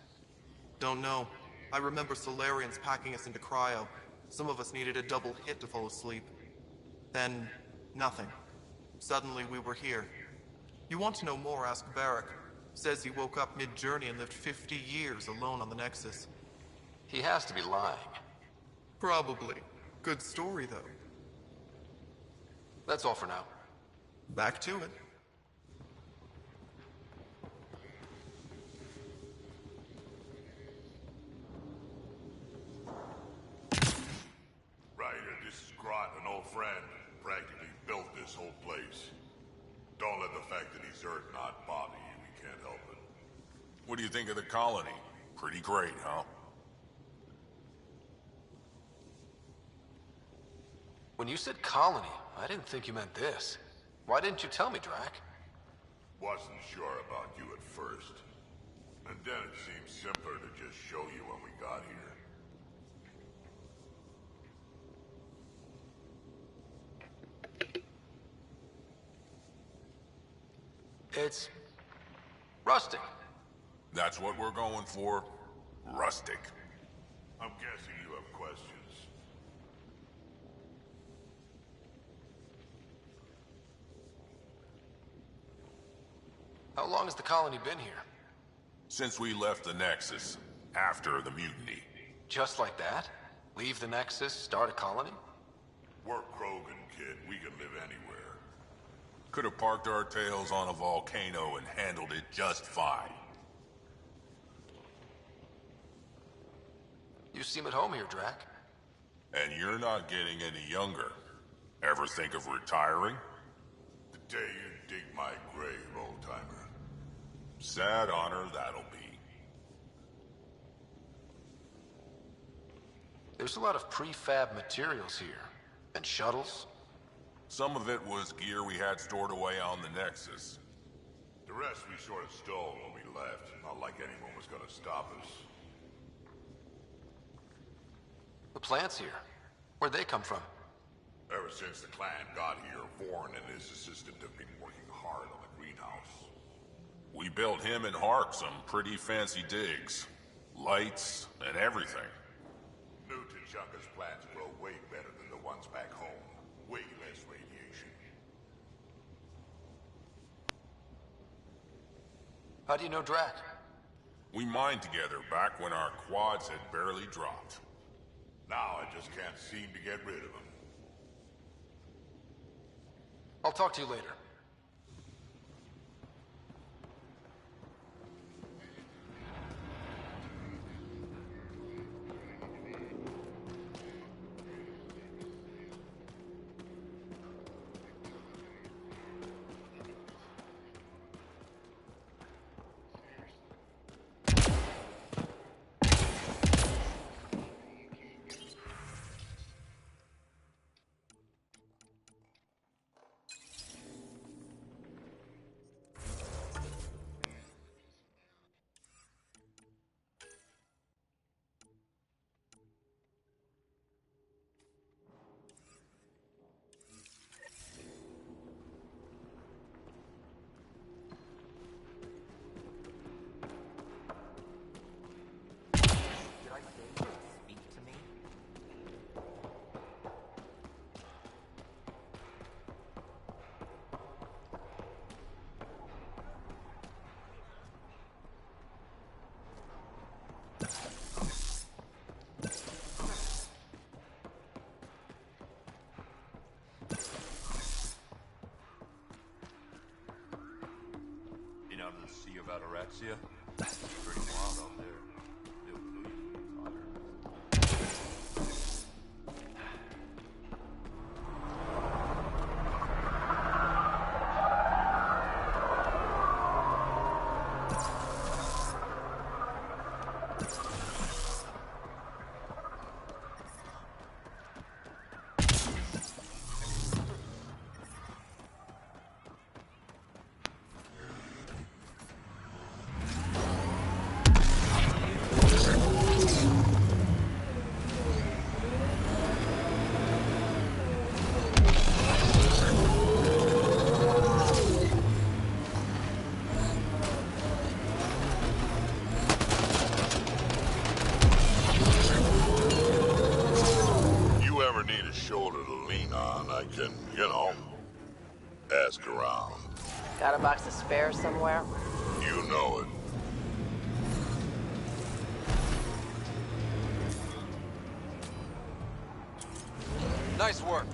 Don't know. I remember Solarians packing us into cryo. Some of us needed a double hit to fall asleep. Then, nothing. Suddenly we were here. You want to know more, ask Barrack. Says he woke up mid-journey and lived 50 years alone on the Nexus. He has to be lying. Probably. Good story, though. That's all for now. Back to it. Ryder, this is Grot, an old friend. Practically built this whole place. Don't let the fact that he's Earth not bother you. We can't help it. What do you think of the colony? Pretty great, huh? When you said colony, I didn't think you meant this. Why didn't you tell me, Drac? Wasn't sure about you at first. And then it seemed simpler to just show you when we got here. It's rustic. That's what we're going for. Rustic. I'm guessing you have questions. How long has the colony been here? Since we left the Nexus, after the mutiny. Just like that? Leave the Nexus, start a colony? We're Krogan, kid. anywhere. Could have parked our tails on a volcano and handled it just fine. You seem at home here, Drac. And you're not getting any younger. Ever think of retiring? The day you dig my grave, old-timer. Sad honor that'll be. There's a lot of prefab materials here. And shuttles. Some of it was gear we had stored away on the Nexus. The rest we sort of stole when we left. Not like anyone was gonna stop us. The plant's here. Where'd they come from? Ever since the clan got here, Vorn and his assistant have been working hard on the greenhouse. We built him and Hark some pretty fancy digs. Lights and everything. New T'Chaka's plants grow way better than the ones back home. Way less radiation. How do you know Drac? We mined together back when our quads had barely dropped. Now I just can't seem to get rid of him. I'll talk to you later. Out in the Sea of Ataraxia? It's pretty wild out there. They'll kill you when ask around. Got a box of spares somewhere? You know it. Nice work.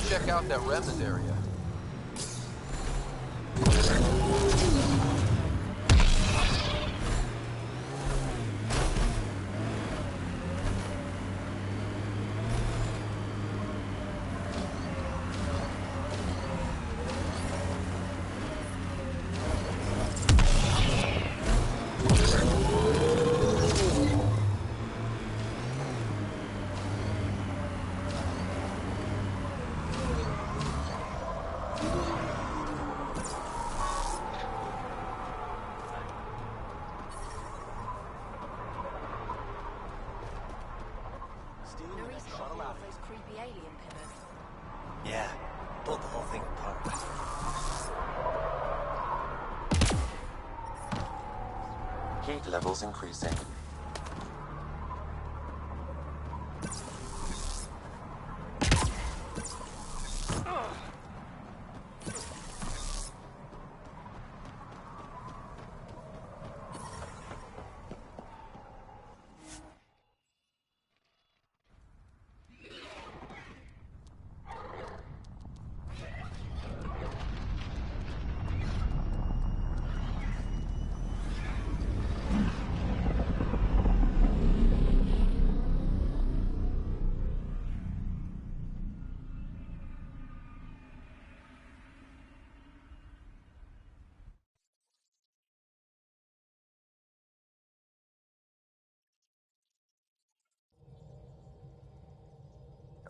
Check out that remnant area. Gate levels increasing.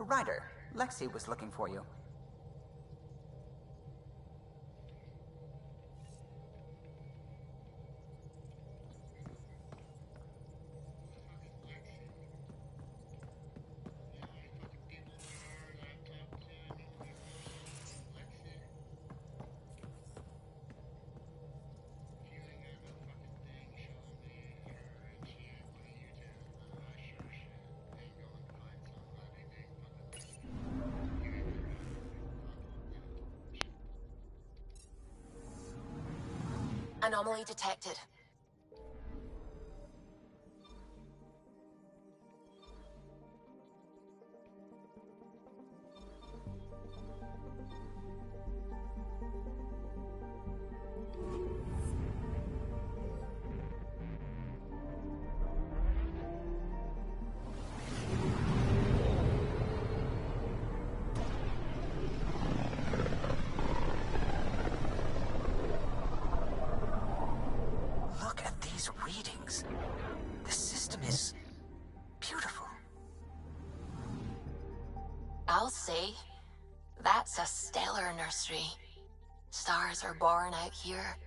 Ryder, Lexi was looking for you. Anomaly detected. Look at these readings. This system is beautiful. I'll say, that's a stellar nursery. Stars are born out here.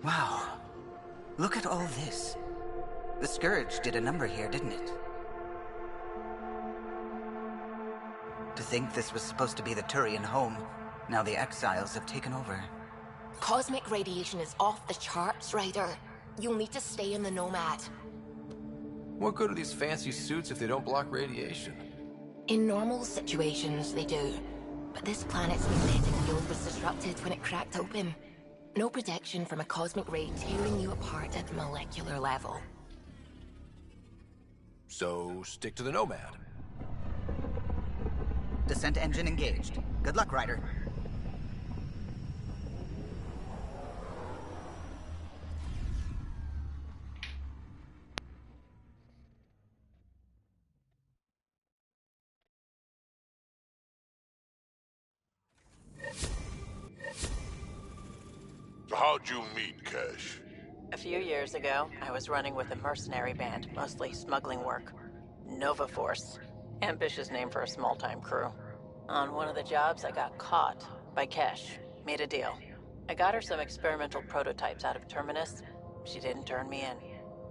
Wow. Look at all this. The Scourge did a number here, didn't it? To think this was supposed to be the Turian home, now the Exiles have taken over. Cosmic radiation is off the charts, Ryder. You'll need to stay in the Nomad. What good are these fancy suits if they don't block radiation? In normal situations, they do. But this planet's magnetic field was disrupted when it cracked open. No protection from a cosmic ray tearing you apart at the molecular level. So, stick to the Nomad. Descent engine engaged. Good luck, Ryder. So how'd you meet Kesh? A few years ago, I was running with a mercenary band, mostly smuggling work. Nova Force. Ambitious name for a small-time crew. On one of the jobs, I got caught by Kesh. Made a deal. I got her some experimental prototypes out of Terminus. She didn't turn me in.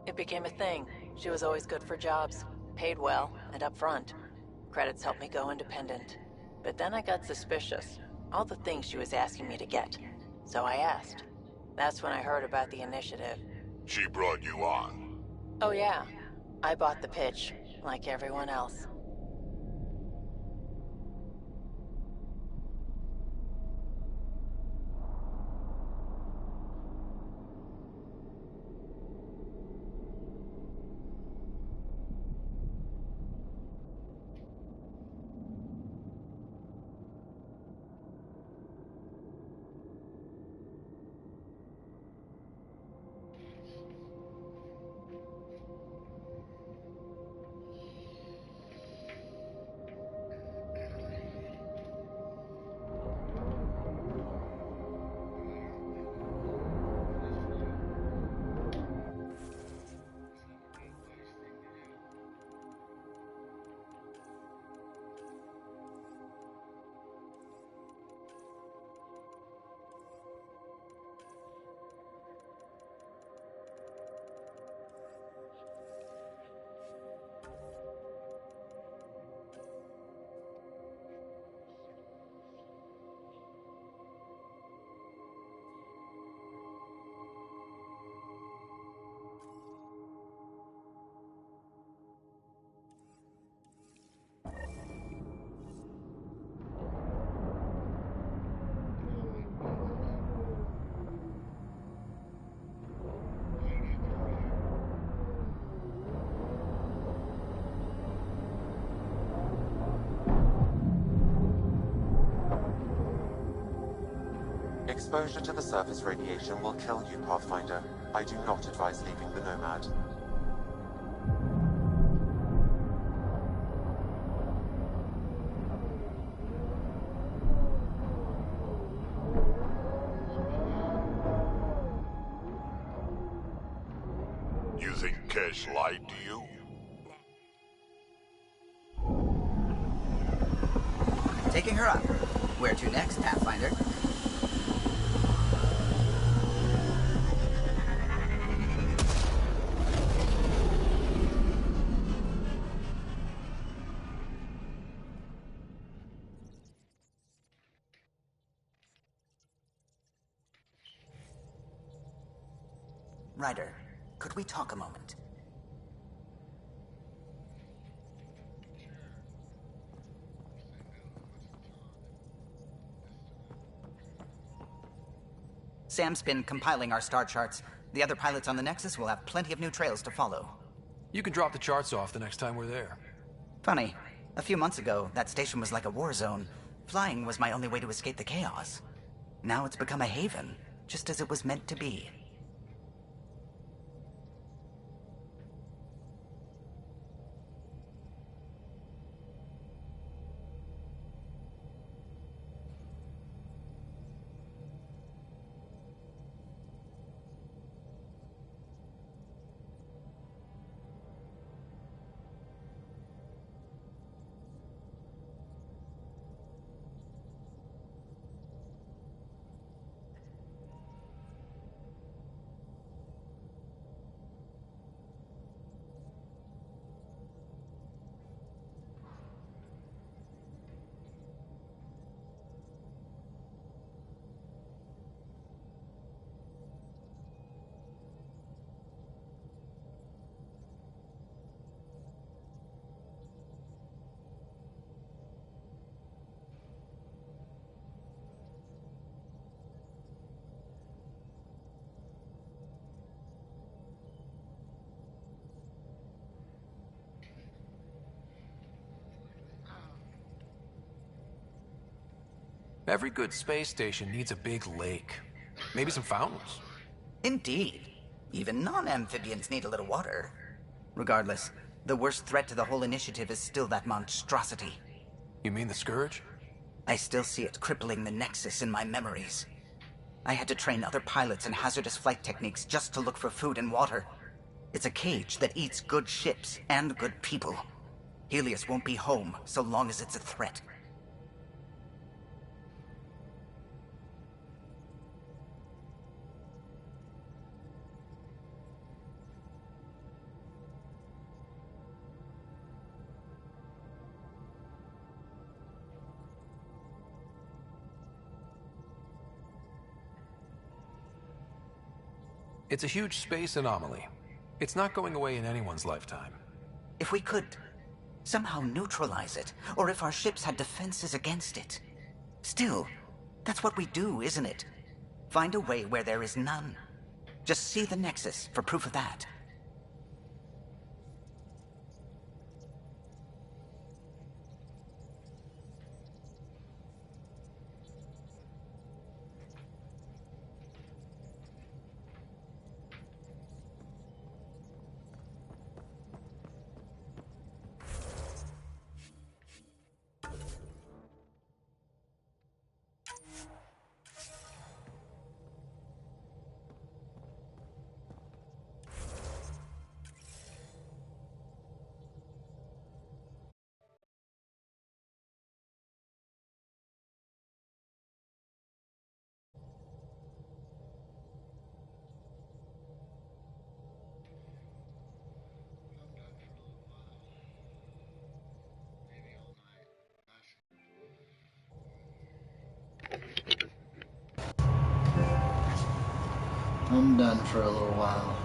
It became a thing. She was always good for jobs. Paid well, and upfront. Credits helped me go independent. But then I got suspicious. All the things she was asking me to get. So I asked. That's when I heard about the initiative. She brought you on. Oh yeah. I bought the pitch, like everyone else. Exposure to the surface radiation will kill you, Pathfinder. I do not advise leaving the Nomad. You think Kesh lied to you? Taking her up. Where to next, Pathfinder? Ryder, could we talk a moment? Sam's been compiling our star charts. The other pilots on the Nexus will have plenty of new trails to follow. You can drop the charts off the next time we're there. Funny, a few months ago, that station was like a war zone. Flying was my only way to escape the chaos. Now it's become a haven, just as it was meant to be. Every good space station needs a big lake. Maybe some fountains. Indeed. Even non-amphibians need a little water. Regardless, the worst threat to the whole initiative is still that monstrosity. You mean the Scourge? I still see it crippling the Nexus in my memories. I had to train other pilots in hazardous flight techniques just to look for food and water. It's a cage that eats good ships and good people. Helios won't be home so long as it's a threat. It's a huge space anomaly. It's not going away in anyone's lifetime. If we could somehow neutralize it, or if our ships had defenses against it. Still, that's what we do, isn't it? Find a way where there is none. Just see the Nexus for proof of that. I'm done for a little while.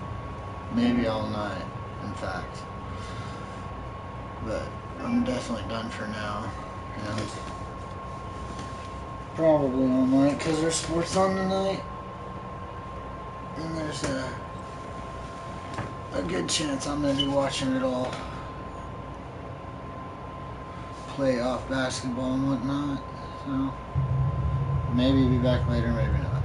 Maybe all night, in fact. But I'm definitely done for now. And probably all night because there's sports on tonight. And there's a good chance I'm going to be watching it all. Playoff basketball and whatnot. So maybe be back later, maybe not.